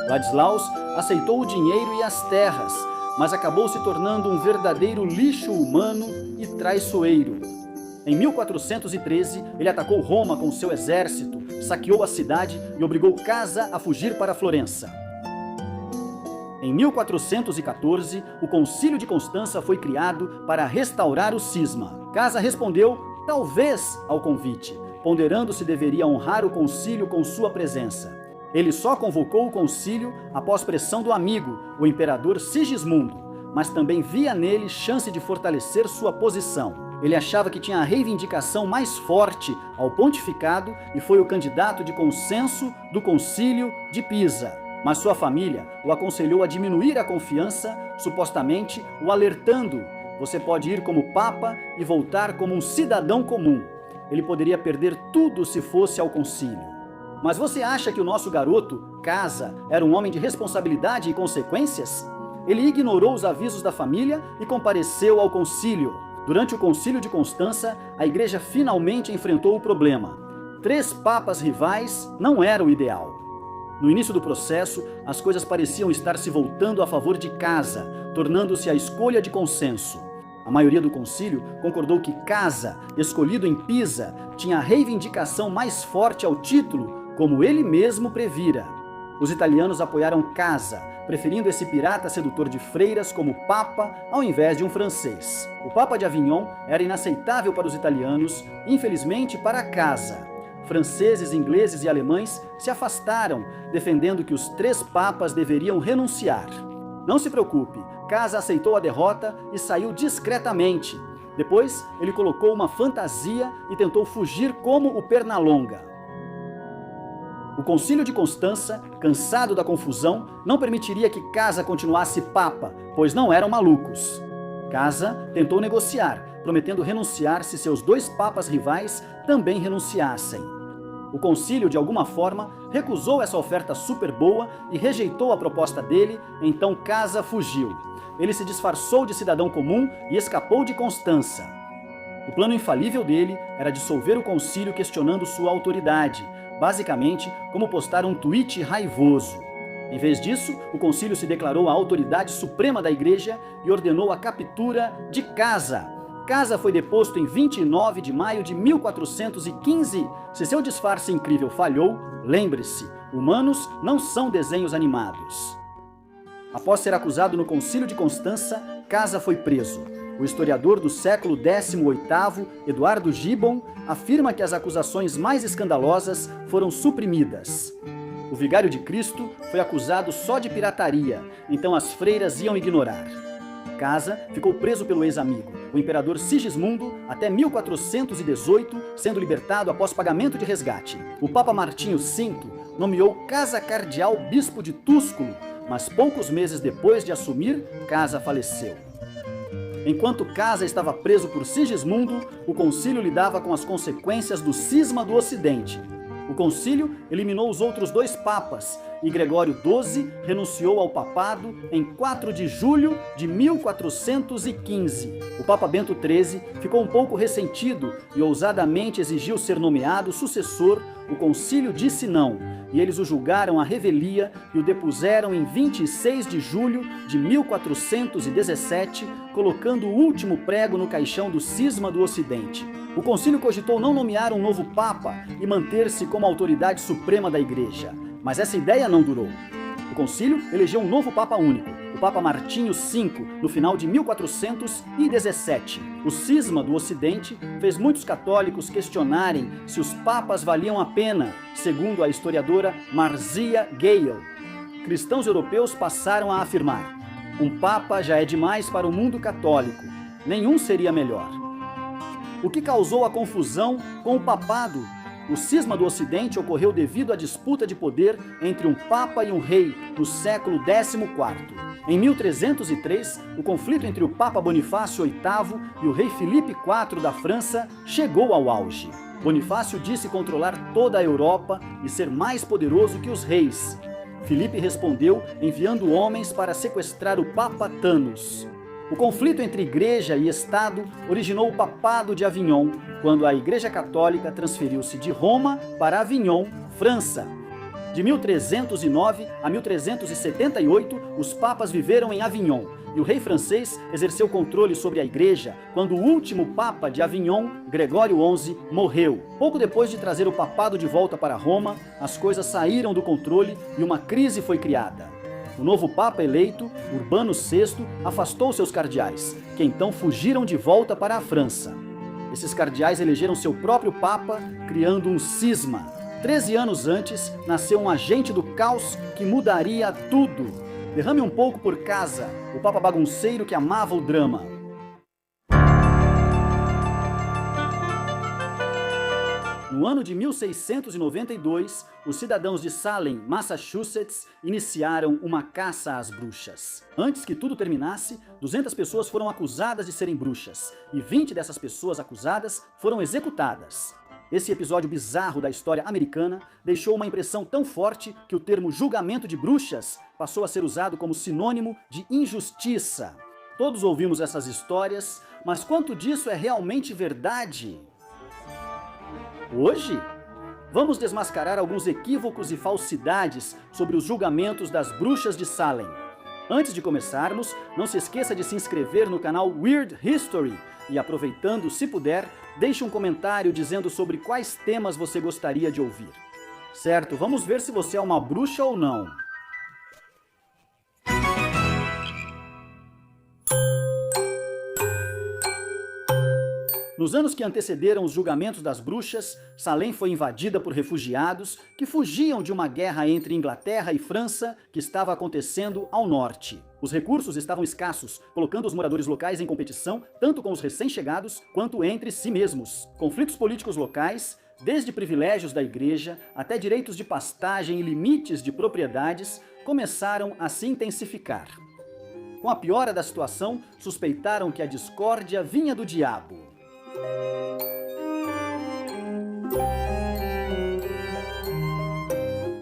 Ladislaus aceitou o dinheiro e as terras, mas acabou se tornando um verdadeiro lixo humano e traiçoeiro. Em 1413, ele atacou Roma com seu exército, saqueou a cidade e obrigou Casa a fugir para Florença. Em 1414, o Concílio de Constança foi criado para restaurar o cisma. Casa respondeu, talvez, ao convite, ponderando se deveria honrar o concílio com sua presença. Ele só convocou o concílio após pressão do amigo, o imperador Sigismundo, mas também via nele chance de fortalecer sua posição. Ele achava que tinha a reivindicação mais forte ao pontificado e foi o candidato de consenso do Concílio de Pisa. Mas sua família o aconselhou a diminuir a confiança, supostamente o alertando: você pode ir como papa e voltar como um cidadão comum. Ele poderia perder tudo se fosse ao concílio. Mas você acha que o nosso garoto, Casa, era um homem de responsabilidade e consequências? Ele ignorou os avisos da família e compareceu ao concílio. Durante o Concílio de Constança, a igreja finalmente enfrentou o problema. 3 papas rivais não era o ideal. No início do processo, as coisas pareciam estar se voltando a favor de Casa, tornando-se a escolha de consenso. A maioria do concílio concordou que Casa, escolhido em Pisa, tinha a reivindicação mais forte ao título, como ele mesmo previra. Os italianos apoiaram Casa, preferindo esse pirata sedutor de freiras como papa ao invés de um francês. O Papa de Avignon era inaceitável para os italianos, infelizmente para Casa. Franceses, ingleses e alemães se afastaram, defendendo que os 3 papas deveriam renunciar. Não se preocupe, Casa aceitou a derrota e saiu discretamente. Depois, ele colocou uma fantasia e tentou fugir como o Pernalonga. O Concílio de Constança, cansado da confusão, não permitiria que Casa continuasse papa, pois não eram malucos. Casa tentou negociar, prometendo renunciar se seus 2 papas rivais também renunciassem. O concílio, de alguma forma, recusou essa oferta super boa e rejeitou a proposta dele, então Casa fugiu. Ele se disfarçou de cidadão comum e escapou de Constança. O plano infalível dele era dissolver o concílio questionando sua autoridade, basicamente como postar um tweet raivoso. Em vez disso, o concílio se declarou a autoridade suprema da igreja e ordenou a captura de Casa. Casa foi deposto em 29 de maio de 1415. Se seu disfarce incrível falhou, lembre-se, humanos não são desenhos animados. Após ser acusado no Concílio de Constança, Casa foi preso. O historiador do século XVIII, Eduardo Gibbon, afirma que as acusações mais escandalosas foram suprimidas. O vigário de Cristo foi acusado só de pirataria, então as freiras iam ignorar. Casa ficou preso pelo ex-amigo, o imperador Sigismundo, até 1418, sendo libertado após pagamento de resgate. O Papa Martinho V nomeou Casa cardeal bispo de Túsculo, mas poucos meses depois de assumir, Casa faleceu. Enquanto Casa estava preso por Sigismundo, o concílio lidava com as consequências do cisma do Ocidente. O concílio eliminou os outros 2 papas e Gregório XII renunciou ao papado em 4 de julho de 1415. O Papa Bento XIII ficou um pouco ressentido e ousadamente exigiu ser nomeado sucessor. O concílio disse não, e eles o julgaram à revelia e o depuseram em 26 de julho de 1417, colocando o último prego no caixão do cisma do Ocidente. O concílio cogitou não nomear um novo papa e manter-se como autoridade suprema da igreja, mas essa ideia não durou. O concílio elegeu um novo papa único, o Papa Martinho V, no final de 1417. O cisma do Ocidente fez muitos católicos questionarem se os papas valiam a pena, segundo a historiadora Marcia Gale. Cristãos europeus passaram a afirmar: um papa já é demais para o mundo católico, nenhum seria melhor. O que causou a confusão com o papado? O cisma do Ocidente ocorreu devido à disputa de poder entre um papa e um rei no século XIV. Em 1303, o conflito entre o Papa Bonifácio VIII e o rei Filipe IV da França chegou ao auge. Bonifácio disse controlar toda a Europa e ser mais poderoso que os reis. Filipe respondeu enviando homens para sequestrar o Papa Thanos. O conflito entre igreja e Estado originou o Papado de Avignon, quando a Igreja Católica transferiu-se de Roma para Avignon, França. De 1309 a 1378, os papas viveram em Avignon, e o rei francês exerceu controle sobre a igreja quando o último papa de Avignon, Gregório XI, morreu. Pouco depois de trazer o papado de volta para Roma, as coisas saíram do controle e uma crise foi criada. O novo papa eleito, Urbano VI, afastou seus cardeais, que então fugiram de volta para a França. Esses cardeais elegeram seu próprio papa, criando um cisma. 13 anos antes, nasceu um agente do caos que mudaria tudo. Derrame um pouco por casa, o papa bagunceiro que amava o drama. No ano de 1692, os cidadãos de Salem, Massachusetts, iniciaram uma caça às bruxas. Antes que tudo terminasse, 200 pessoas foram acusadas de serem bruxas, e 20 dessas pessoas acusadas foram executadas. Esse episódio bizarro da história americana deixou uma impressão tão forte que o termo julgamento de bruxas passou a ser usado como sinônimo de injustiça. Todos ouvimos essas histórias, mas quanto disso é realmente verdade? Hoje, vamos desmascarar alguns equívocos e falsidades sobre os julgamentos das bruxas de Salem. Antes de começarmos, não se esqueça de se inscrever no canal Weird History e, aproveitando, se puder, deixe um comentário dizendo sobre quais temas você gostaria de ouvir. Certo, vamos ver se você é uma bruxa ou não. Nos anos que antecederam os julgamentos das bruxas, Salem foi invadida por refugiados que fugiam de uma guerra entre Inglaterra e França que estava acontecendo ao norte. Os recursos estavam escassos, colocando os moradores locais em competição tanto com os recém-chegados quanto entre si mesmos. Conflitos políticos locais, desde privilégios da igreja até direitos de pastagem e limites de propriedades, começaram a se intensificar. Com a piora da situação, suspeitaram que a discórdia vinha do diabo.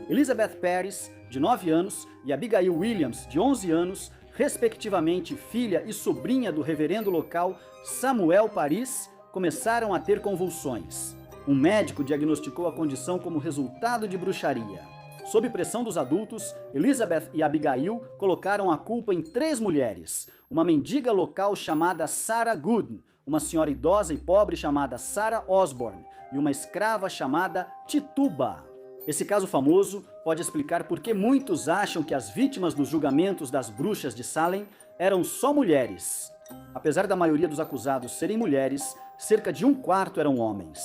Elizabeth Paris, de 9 anos, e Abigail Williams, de 11 anos, respectivamente filha e sobrinha do reverendo local Samuel Paris, começaram a ter convulsões. Um médico diagnosticou a condição como resultado de bruxaria. Sob pressão dos adultos, Elizabeth e Abigail colocaram a culpa em 3 mulheres: uma mendiga local chamada Sarah Gooden, uma senhora idosa e pobre chamada Sarah Osborne e uma escrava chamada Tituba. Esse caso famoso pode explicar por que muitos acham que as vítimas dos julgamentos das bruxas de Salem eram só mulheres. Apesar da maioria dos acusados serem mulheres, cerca de 1/4 eram homens.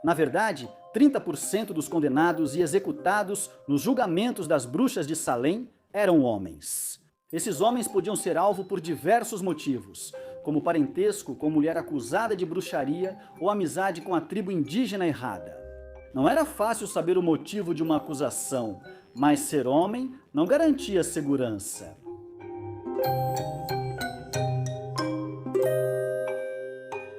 Na verdade, 30% dos condenados e executados nos julgamentos das bruxas de Salem eram homens. Esses homens podiam ser alvo por diversos motivos, como parentesco com mulher acusada de bruxaria ou amizade com a tribo indígena errada. Não era fácil saber o motivo de uma acusação, mas ser homem não garantia segurança.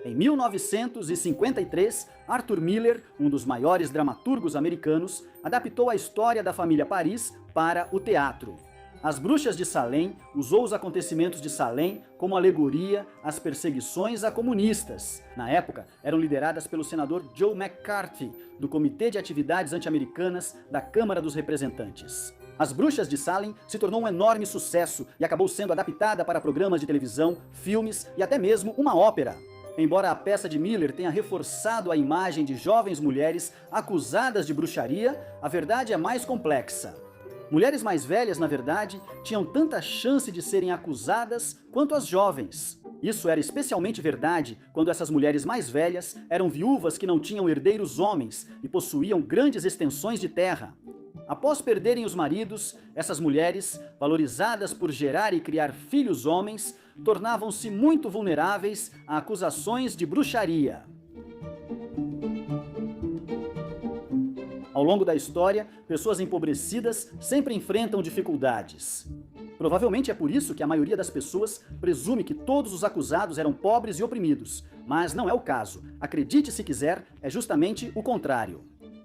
Em 1953, Arthur Miller, um dos maiores dramaturgos americanos, adaptou a história da família Paris para o teatro. As Bruxas de Salem usou os acontecimentos de Salem como alegoria às perseguições a comunistas. Na época, eram lideradas pelo senador Joe McCarthy, do Comitê de Atividades Anti-Americanas da Câmara dos Representantes. As Bruxas de Salem se tornou um enorme sucesso e acabou sendo adaptada para programas de televisão, filmes e até mesmo uma ópera. Embora a peça de Miller tenha reforçado a imagem de jovens mulheres acusadas de bruxaria, a verdade é mais complexa. Mulheres mais velhas, na verdade, tinham tanta chance de serem acusadas quanto as jovens. Isso era especialmente verdade quando essas mulheres mais velhas eram viúvas que não tinham herdeiros homens e possuíam grandes extensões de terra. Após perderem os maridos, essas mulheres, valorizadas por gerar e criar filhos homens, tornavam-se muito vulneráveis a acusações de bruxaria. Ao longo da história, pessoas empobrecidas sempre enfrentam dificuldades. Provavelmente é por isso que a maioria das pessoas presume que todos os acusados eram pobres e oprimidos, mas não é o caso. Acredite se quiser, é justamente o contrário.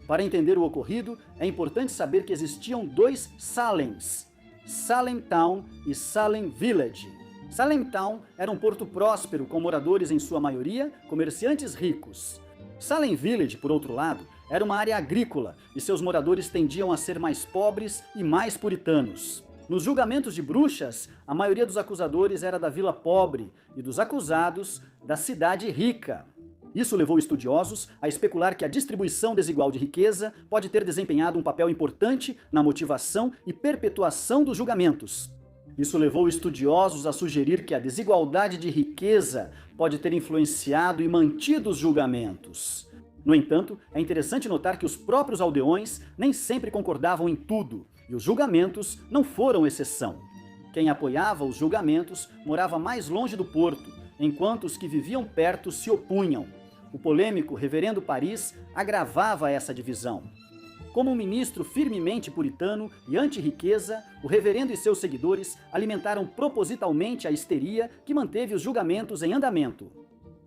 Para entender o ocorrido, é importante saber que existiam dois Salems, Salem Town e Salem Village. Salem Town era um porto próspero com moradores em sua maioria comerciantes ricos. Salem Village, por outro lado, era uma área agrícola e seus moradores tendiam a ser mais pobres e mais puritanos. Nos julgamentos de bruxas, a maioria dos acusadores era da vila pobre e dos acusados da cidade rica. Isso levou estudiosos a especular que a distribuição desigual de riqueza pode ter desempenhado um papel importante na motivação e perpetuação dos julgamentos. Isso levou estudiosos a sugerir que a desigualdade de riqueza pode ter influenciado e mantido os julgamentos. No entanto, é interessante notar que os próprios aldeões nem sempre concordavam em tudo, e os julgamentos não foram exceção. Quem apoiava os julgamentos morava mais longe do porto, enquanto os que viviam perto se opunham. O polêmico Reverendo Paris agravava essa divisão. Como um ministro firmemente puritano e anti-riqueza, o reverendo e seus seguidores alimentaram propositalmente a histeria que manteve os julgamentos em andamento.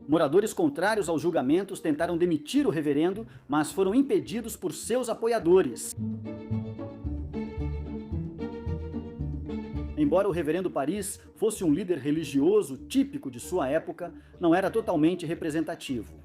Moradores contrários aos julgamentos tentaram demitir o reverendo, mas foram impedidos por seus apoiadores. Embora o reverendo Paris fosse um líder religioso típico de sua época, não era totalmente representativo.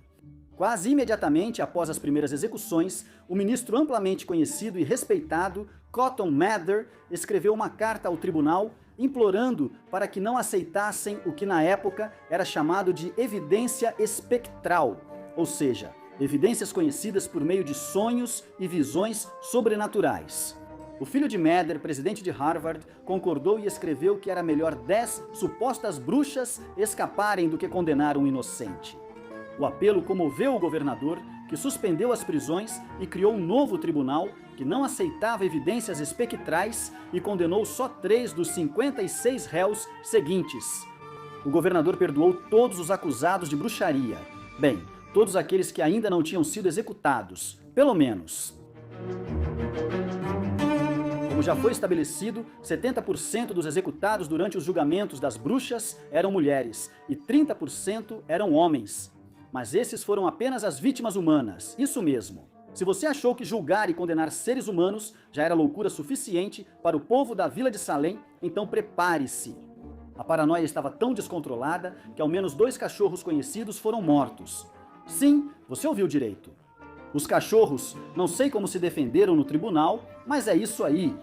Quase imediatamente após as primeiras execuções, o ministro amplamente conhecido e respeitado, Cotton Mather, escreveu uma carta ao tribunal implorando para que não aceitassem o que na época era chamado de evidência espectral, ou seja, evidências conhecidas por meio de sonhos e visões sobrenaturais. O filho de Mather, presidente de Harvard, concordou e escreveu que era melhor 10 supostas bruxas escaparem do que condenar um inocente. O apelo comoveu o governador, que suspendeu as prisões e criou um novo tribunal que não aceitava evidências espectrais e condenou só 3 dos 56 réus seguintes. O governador perdoou todos os acusados de bruxaria. Bem, todos aqueles que ainda não tinham sido executados, pelo menos. Como já foi estabelecido, 70% dos executados durante os julgamentos das bruxas eram mulheres e 30% eram homens. Mas esses foram apenas as vítimas humanas, isso mesmo. Se você achou que julgar e condenar seres humanos já era loucura suficiente para o povo da vila de Salem, então prepare-se. A paranoia estava tão descontrolada que ao menos 2 cachorros conhecidos foram mortos. Sim, você ouviu direito. Os cachorros não sei como se defenderam no tribunal, mas é isso aí.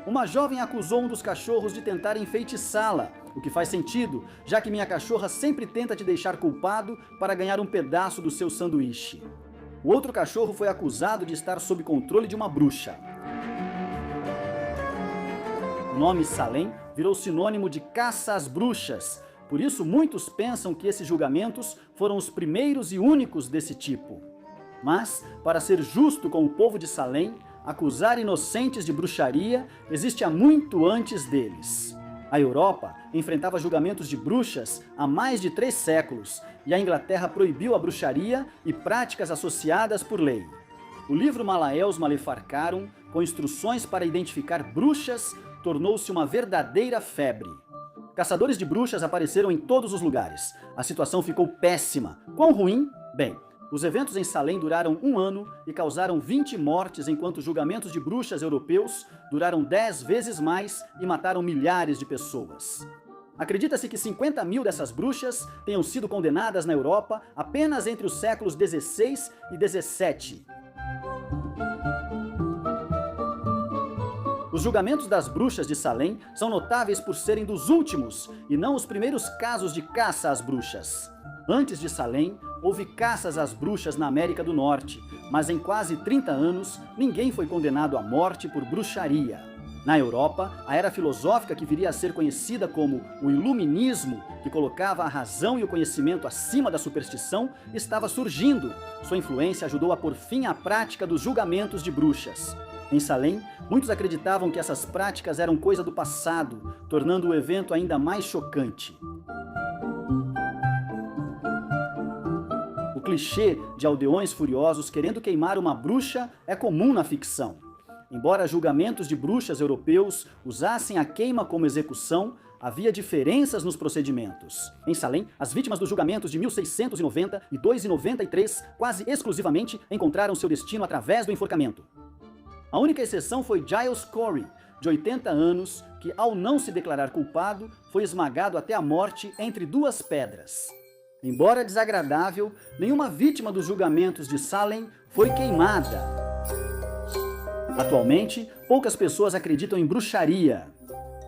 Uma jovem acusou um dos cachorros de tentar enfeitiçá-la, o que faz sentido, já que minha cachorra sempre tenta te deixar culpado para ganhar um pedaço do seu sanduíche. O outro cachorro foi acusado de estar sob controle de uma bruxa. O nome Salem virou sinônimo de caça às bruxas, por isso muitos pensam que esses julgamentos foram os primeiros e únicos desse tipo. Mas, para ser justo com o povo de Salem, acusar inocentes de bruxaria existe há muito antes deles. A Europa enfrentava julgamentos de bruxas há mais de 3 séculos, e a Inglaterra proibiu a bruxaria e práticas associadas por lei. O livro Malaeus Maleficarum, com instruções para identificar bruxas, tornou-se uma verdadeira febre. Caçadores de bruxas apareceram em todos os lugares. A situação ficou péssima. Quão ruim? Bem, os eventos em Salem duraram 1 ano e causaram 20 mortes, enquanto julgamentos de bruxas europeus duraram 10 vezes mais e mataram milhares de pessoas. Acredita-se que 50 mil dessas bruxas tenham sido condenadas na Europa apenas entre os séculos 16 e 17. Os julgamentos das bruxas de Salem são notáveis por serem dos últimos e não os primeiros casos de caça às bruxas. Antes de Salem, houve caças às bruxas na América do Norte, mas em quase 30 anos, ninguém foi condenado à morte por bruxaria. Na Europa, a era filosófica que viria a ser conhecida como o Iluminismo, que colocava a razão e o conhecimento acima da superstição, estava surgindo. Sua influência ajudou a pôr fim à prática dos julgamentos de bruxas. Em Salem, muitos acreditavam que essas práticas eram coisa do passado, tornando o evento ainda mais chocante. O clichê de aldeões furiosos querendo queimar uma bruxa é comum na ficção. Embora julgamentos de bruxas europeus usassem a queima como execução, havia diferenças nos procedimentos. Em Salem, as vítimas dos julgamentos de 1690 e 293 quase exclusivamente encontraram seu destino através do enforcamento. A única exceção foi Giles Corey, de 80 anos, que ao não se declarar culpado, foi esmagado até a morte entre duas pedras. Embora desagradável, nenhuma vítima dos julgamentos de Salem foi queimada. Atualmente, poucas pessoas acreditam em bruxaria.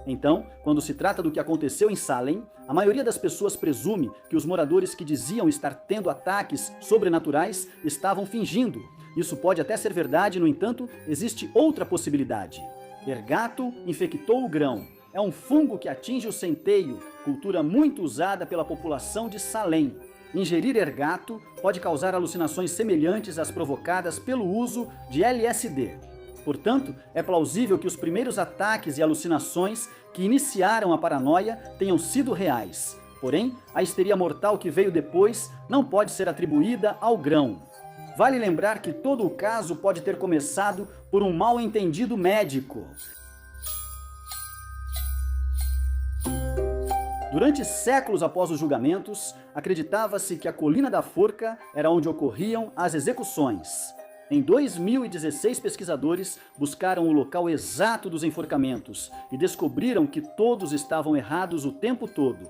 Então, quando se trata do que aconteceu em Salem, a maioria das pessoas presume que os moradores que diziam estar tendo ataques sobrenaturais estavam fingindo. Isso pode até ser verdade, no entanto, existe outra possibilidade. Ergato infectou o grão. É um fungo que atinge o centeio, cultura muito usada pela população de Salem. Ingerir ergato pode causar alucinações semelhantes às provocadas pelo uso de LSD. Portanto, é plausível que os primeiros ataques e alucinações que iniciaram a paranoia tenham sido reais. Porém, a histeria mortal que veio depois não pode ser atribuída ao grão. Vale lembrar que todo o caso pode ter começado por um mal-entendido médico. Durante séculos após os julgamentos, acreditava-se que a Colina da Forca era onde ocorriam as execuções. Em 2016, pesquisadores buscaram o local exato dos enforcamentos e descobriram que todos estavam errados o tempo todo.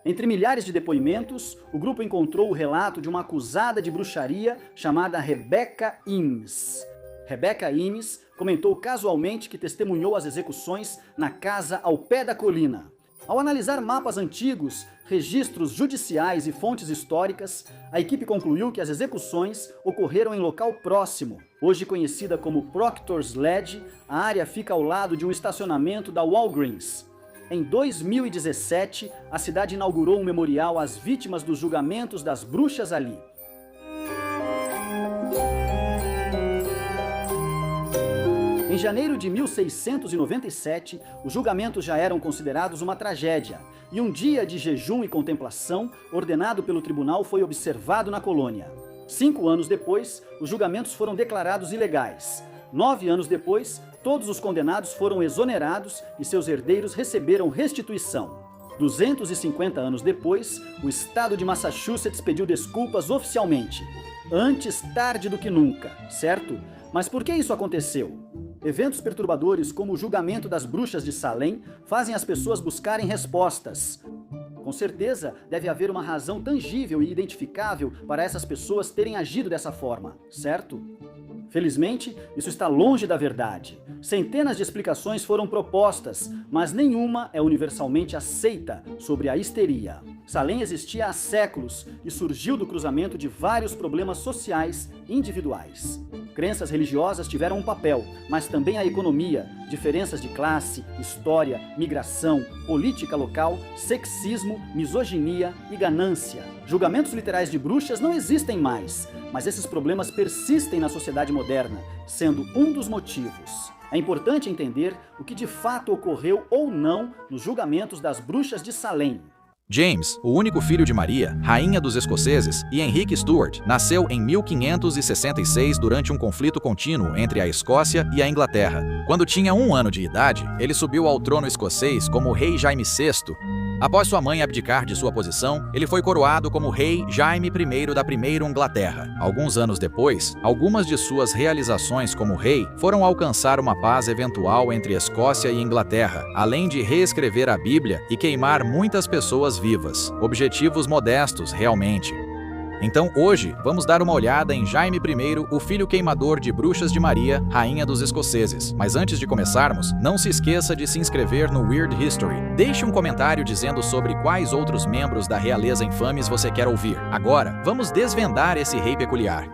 Entre milhares de depoimentos, o grupo encontrou o relato de uma acusada de bruxaria chamada Rebecca Eames. Rebecca Eames comentou casualmente que testemunhou as execuções na casa ao pé da colina. Ao analisar mapas antigos, registros judiciais e fontes históricas, a equipe concluiu que as execuções ocorreram em local próximo. Hoje conhecida como Proctor's Ledge, a área fica ao lado de um estacionamento da Walgreens. Em 2017, a cidade inaugurou um memorial às vítimas dos julgamentos das bruxas ali. Em janeiro de 1697, os julgamentos já eram considerados uma tragédia, e um dia de jejum e contemplação, ordenado pelo tribunal, foi observado na colônia. 5 anos depois, os julgamentos foram declarados ilegais. 9 anos depois, todos os condenados foram exonerados e seus herdeiros receberam restituição. 250 anos depois, o estado de Massachusetts pediu desculpas oficialmente. Antes tarde do que nunca, certo? Mas por que isso aconteceu? Eventos perturbadores como o julgamento das bruxas de Salem fazem as pessoas buscarem respostas. Com certeza, deve haver uma razão tangível e identificável para essas pessoas terem agido dessa forma, certo? Felizmente, isso está longe da verdade. Centenas de explicações foram propostas, mas nenhuma é universalmente aceita sobre a histeria. Salem existia há séculos e surgiu do cruzamento de vários problemas sociais individuais. Crenças religiosas tiveram um papel, mas também a economia, diferenças de classe, história, migração, política local, sexismo, misoginia e ganância. Julgamentos literais de bruxas não existem mais, mas esses problemas persistem na sociedade moderna, sendo um dos motivos. É importante entender o que de fato ocorreu ou não nos julgamentos das bruxas de Salem. James, o único filho de Maria, rainha dos escoceses, e Henrique Stuart, nasceu em 1566 durante um conflito contínuo entre a Escócia e a Inglaterra. Quando tinha 1 ano de idade, ele subiu ao trono escocês como rei Jaime VI. Após sua mãe abdicar de sua posição, ele foi coroado como rei Jaime I da Primeira Inglaterra. Alguns anos depois, algumas de suas realizações como rei foram alcançar uma paz eventual entre Escócia e Inglaterra, além de reescrever a Bíblia e queimar muitas pessoas vivas. Objetivos modestos, realmente. Então hoje, vamos dar uma olhada em Jaime I, o filho queimador de bruxas de Maria, rainha dos escoceses. Mas antes de começarmos, não se esqueça de se inscrever no Weird History. Deixe um comentário dizendo sobre quais outros membros da realeza infames você quer ouvir. Agora, vamos desvendar esse rei peculiar.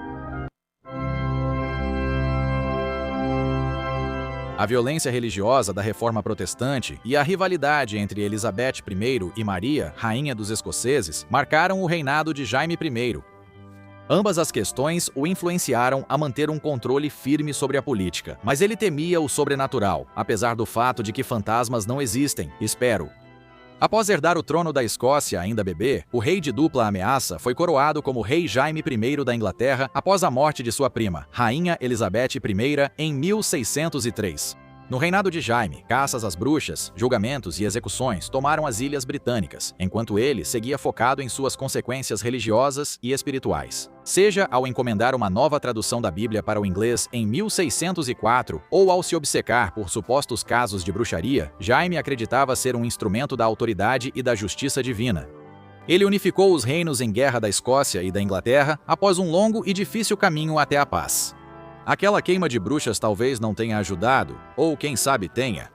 A violência religiosa da Reforma Protestante e a rivalidade entre Elizabeth I e Maria, rainha dos escoceses, marcaram o reinado de Jaime I. Ambas as questões o influenciaram a manter um controle firme sobre a política, mas ele temia o sobrenatural, apesar do fato de que fantasmas não existem, espero. Após herdar o trono da Escócia ainda bebê, o rei de dupla ameaça foi coroado como Rei Jaime I da Inglaterra após a morte de sua prima, Rainha Elizabeth I, em 1603. No reinado de Jaime, caças às bruxas, julgamentos e execuções tomaram as Ilhas Britânicas, enquanto ele seguia focado em suas consequências religiosas e espirituais. Seja ao encomendar uma nova tradução da Bíblia para o inglês em 1604 ou ao se obcecar por supostos casos de bruxaria, Jaime acreditava ser um instrumento da autoridade e da justiça divina. Ele unificou os reinos em guerra da Escócia e da Inglaterra após um longo e difícil caminho até a paz. Aquela queima de bruxas talvez não tenha ajudado, ou quem sabe tenha.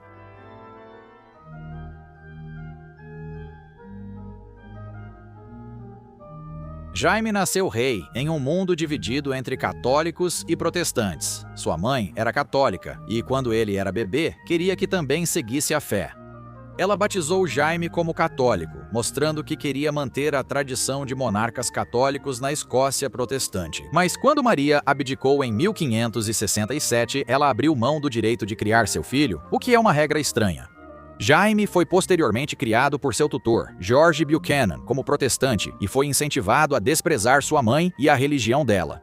Jaime nasceu rei em um mundo dividido entre católicos e protestantes. Sua mãe era católica e, quando ele era bebê, queria que também seguisse a fé. Ela batizou Jaime como católico, mostrando que queria manter a tradição de monarcas católicos na Escócia protestante. Mas quando Maria abdicou em 1567, ela abriu mão do direito de criar seu filho, o que é uma regra estranha. Jaime foi posteriormente criado por seu tutor, George Buchanan, como protestante e foi incentivado a desprezar sua mãe e a religião dela.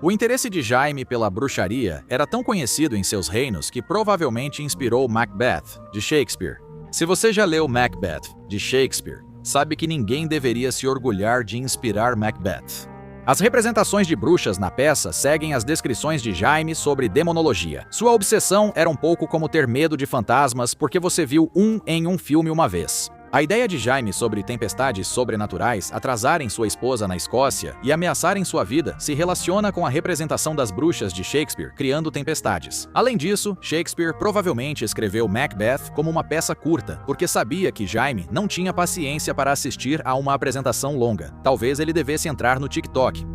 O interesse de Jaime pela bruxaria era tão conhecido em seus reinos que provavelmente inspirou Macbeth, de Shakespeare. Se você já leu Macbeth, de Shakespeare, sabe que ninguém deveria se orgulhar de inspirar Macbeth. As representações de bruxas na peça seguem as descrições de Jaime sobre demonologia. Sua obsessão era um pouco como ter medo de fantasmas porque você viu em um filme uma vez. A ideia de Jaime sobre tempestades sobrenaturais atrasarem sua esposa na Escócia e ameaçarem sua vida se relaciona com a representação das bruxas de Shakespeare criando tempestades. Além disso, Shakespeare provavelmente escreveu Macbeth como uma peça curta, porque sabia que Jaime não tinha paciência para assistir a uma apresentação longa. Talvez ele devesse entrar no TikTok.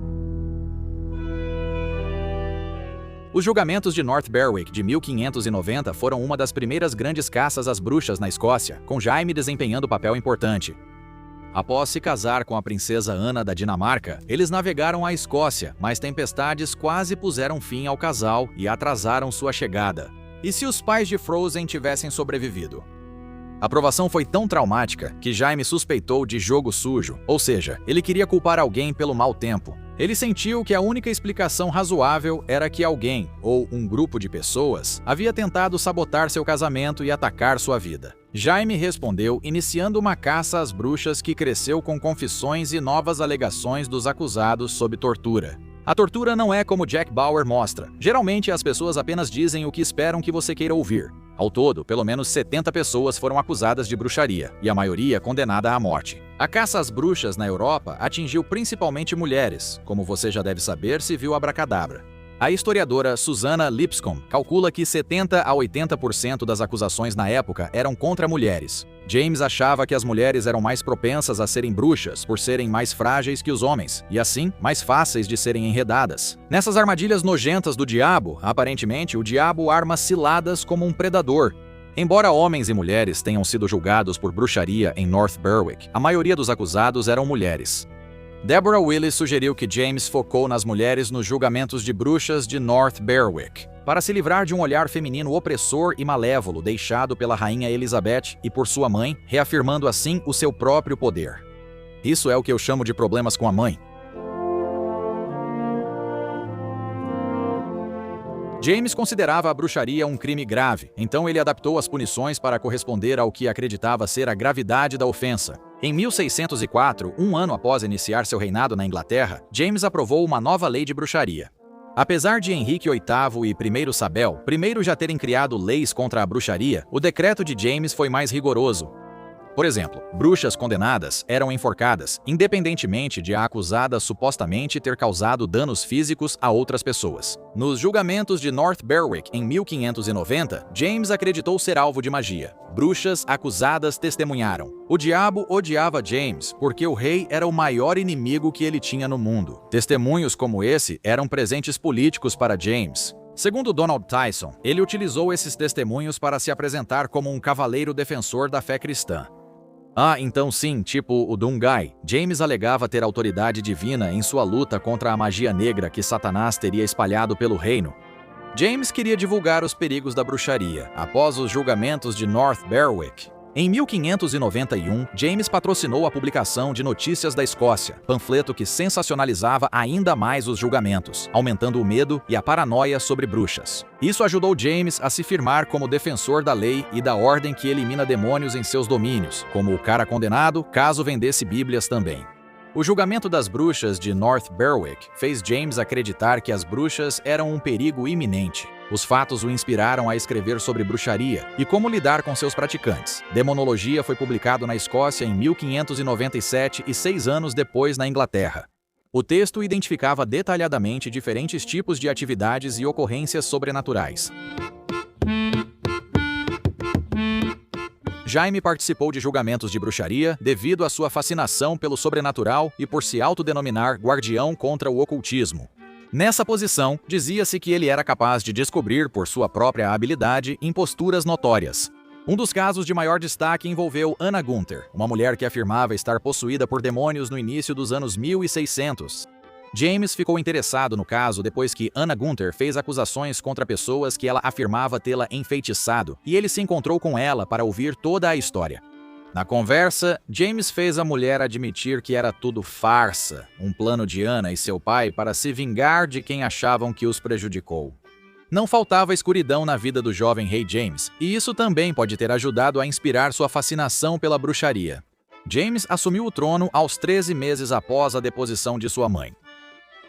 Os julgamentos de North Berwick de 1590 foram uma das primeiras grandes caças às bruxas na Escócia, com Jaime desempenhando papel importante. Após se casar com a princesa Ana da Dinamarca, eles navegaram à Escócia, mas tempestades quase puseram fim ao casal e atrasaram sua chegada. E se os pais de Frozen tivessem sobrevivido? A provação foi tão traumática que Jaime suspeitou de jogo sujo, ou seja, ele queria culpar alguém pelo mau tempo. Ele sentiu que a única explicação razoável era que alguém, ou um grupo de pessoas, havia tentado sabotar seu casamento e atacar sua vida. Jaime respondeu iniciando uma caça às bruxas que cresceu com confissões e novas alegações dos acusados sob tortura. A tortura não é como Jack Bauer mostra. Geralmente as pessoas apenas dizem o que esperam que você queira ouvir. Ao todo, pelo menos 70 pessoas foram acusadas de bruxaria, e a maioria condenada à morte. A caça às bruxas na Europa atingiu principalmente mulheres, como você já deve saber se viu Abracadabra. A historiadora Susanna Lipscomb calcula que 70 a 80% das acusações na época eram contra mulheres. James achava que as mulheres eram mais propensas a serem bruxas por serem mais frágeis que os homens, e assim, mais fáceis de serem enredadas. Nessas armadilhas nojentas do diabo, aparentemente o diabo arma ciladas como um predador. Embora homens e mulheres tenham sido julgados por bruxaria em North Berwick, a maioria dos acusados eram mulheres. Deborah Willis sugeriu que James focou nas mulheres nos julgamentos de bruxas de North Berwick, para se livrar de um olhar feminino opressor e malévolo deixado pela rainha Elizabeth e por sua mãe, reafirmando assim o seu próprio poder. Isso é o que eu chamo de problemas com a mãe. James considerava a bruxaria um crime grave, então ele adaptou as punições para corresponder ao que acreditava ser a gravidade da ofensa. Em 1604, um ano após iniciar seu reinado na Inglaterra, James aprovou uma nova lei de bruxaria. Apesar de Henrique VIII e I Isabel I já terem criado leis contra a bruxaria, o decreto de James foi mais rigoroso. Por exemplo, bruxas condenadas eram enforcadas, independentemente de a acusada supostamente ter causado danos físicos a outras pessoas. Nos julgamentos de North Berwick, em 1590, James acreditou ser alvo de magia. Bruxas acusadas testemunharam. O diabo odiava James porque o rei era o maior inimigo que ele tinha no mundo. Testemunhos como esse eram presentes políticos para James. Segundo Donald Tyson, ele utilizou esses testemunhos para se apresentar como um cavaleiro defensor da fé cristã. Então sim, tipo o Dungai, James alegava ter autoridade divina em sua luta contra a magia negra que Satanás teria espalhado pelo reino. James queria divulgar os perigos da bruxaria. Após os julgamentos de North Berwick, Em 1591, James patrocinou a publicação de Notícias da Escócia, panfleto que sensacionalizava ainda mais os julgamentos, aumentando o medo e a paranoia sobre bruxas. Isso ajudou James a se firmar como defensor da lei e da ordem que elimina demônios em seus domínios, como o cara condenado caso vendesse bíblias também. O julgamento das bruxas de North Berwick fez James acreditar que as bruxas eram um perigo iminente. Os fatos o inspiraram a escrever sobre bruxaria e como lidar com seus praticantes. Demonologia foi publicado na Escócia em 1597 e 6 anos depois na Inglaterra. O texto identificava detalhadamente diferentes tipos de atividades e ocorrências sobrenaturais. Jaime participou de julgamentos de bruxaria devido à sua fascinação pelo sobrenatural e por se autodenominar guardião contra o ocultismo. Nessa posição, dizia-se que ele era capaz de descobrir por sua própria habilidade imposturas notórias. Um dos casos de maior destaque envolveu Anna Gunther, uma mulher que afirmava estar possuída por demônios no início dos anos 1600. James ficou interessado no caso depois que Anna Gunther fez acusações contra pessoas que ela afirmava tê-la enfeitiçado, e ele se encontrou com ela para ouvir toda a história. Na conversa, James fez a mulher admitir que era tudo farsa, um plano de Anna e seu pai para se vingar de quem achavam que os prejudicou. Não faltava escuridão na vida do jovem rei James, e isso também pode ter ajudado a inspirar sua fascinação pela bruxaria. James assumiu o trono aos 13 meses após a deposição de sua mãe.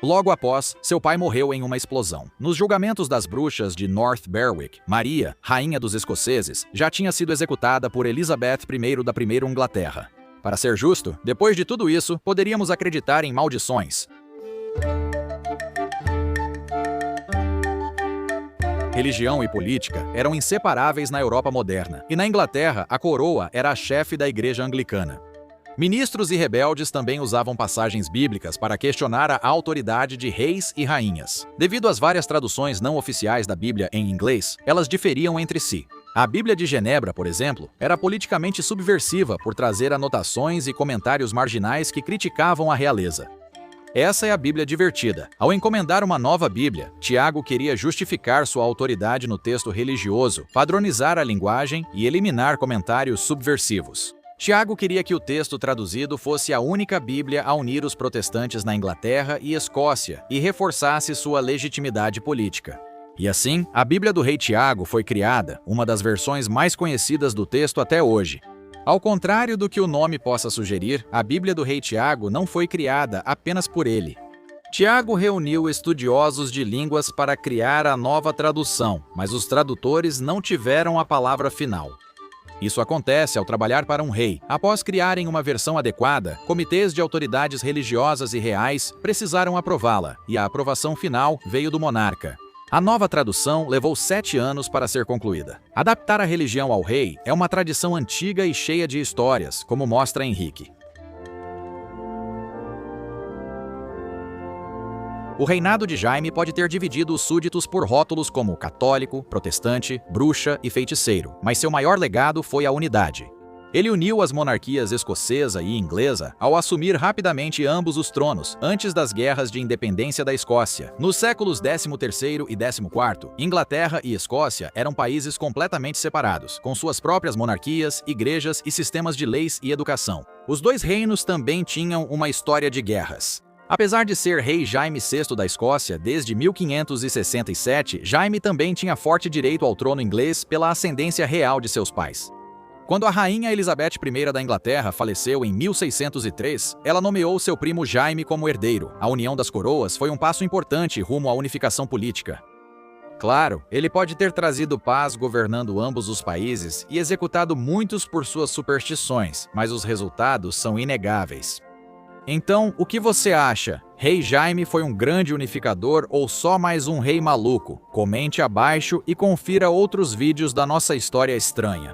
Logo após, seu pai morreu em uma explosão. Nos julgamentos das bruxas de North Berwick, Maria, rainha dos escoceses, já tinha sido executada por Elizabeth I da Primeira Inglaterra. Para ser justo, depois de tudo isso, poderíamos acreditar em maldições. Religião e política eram inseparáveis na Europa moderna, e na Inglaterra, a coroa era a chefe da Igreja Anglicana. Ministros e rebeldes também usavam passagens bíblicas para questionar a autoridade de reis e rainhas. Devido às várias traduções não oficiais da Bíblia em inglês, elas diferiam entre si. A Bíblia de Genebra, por exemplo, era politicamente subversiva por trazer anotações e comentários marginais que criticavam a realeza. Essa é a Bíblia divertida. Ao encomendar uma nova Bíblia, Tiago queria justificar sua autoridade no texto religioso, padronizar a linguagem e eliminar comentários subversivos. Tiago queria que o texto traduzido fosse a única Bíblia a unir os protestantes na Inglaterra e Escócia e reforçasse sua legitimidade política. E assim, a Bíblia do Rei Tiago foi criada, uma das versões mais conhecidas do texto até hoje. Ao contrário do que o nome possa sugerir, a Bíblia do Rei Tiago não foi criada apenas por ele. Tiago reuniu estudiosos de línguas para criar a nova tradução, mas os tradutores não tiveram a palavra final. Isso acontece ao trabalhar para um rei. Após criarem uma versão adequada, comitês de autoridades religiosas e reais precisaram aprová-la, e a aprovação final veio do monarca. A nova tradução levou 7 anos para ser concluída. Adaptar a religião ao rei é uma tradição antiga e cheia de histórias, como mostra Henrique. O reinado de Jaime pode ter dividido os súditos por rótulos como católico, protestante, bruxa e feiticeiro, mas seu maior legado foi a unidade. Ele uniu as monarquias escocesa e inglesa ao assumir rapidamente ambos os tronos, antes das guerras de independência da Escócia. Nos séculos XIII e XIV, Inglaterra e Escócia eram países completamente separados, com suas próprias monarquias, igrejas e sistemas de leis e educação. Os dois reinos também tinham uma história de guerras. Apesar de ser rei Jaime VI da Escócia desde 1567, Jaime também tinha forte direito ao trono inglês pela ascendência real de seus pais. Quando a rainha Elizabeth I da Inglaterra faleceu em 1603, ela nomeou seu primo Jaime como herdeiro. A união das coroas foi um passo importante rumo à unificação política. Claro, ele pode ter trazido paz governando ambos os países e executado muitos por suas superstições, mas os resultados são inegáveis. Então, o que você acha? Rei Jaime foi um grande unificador ou só mais um rei maluco? Comente abaixo e confira outros vídeos da nossa história estranha.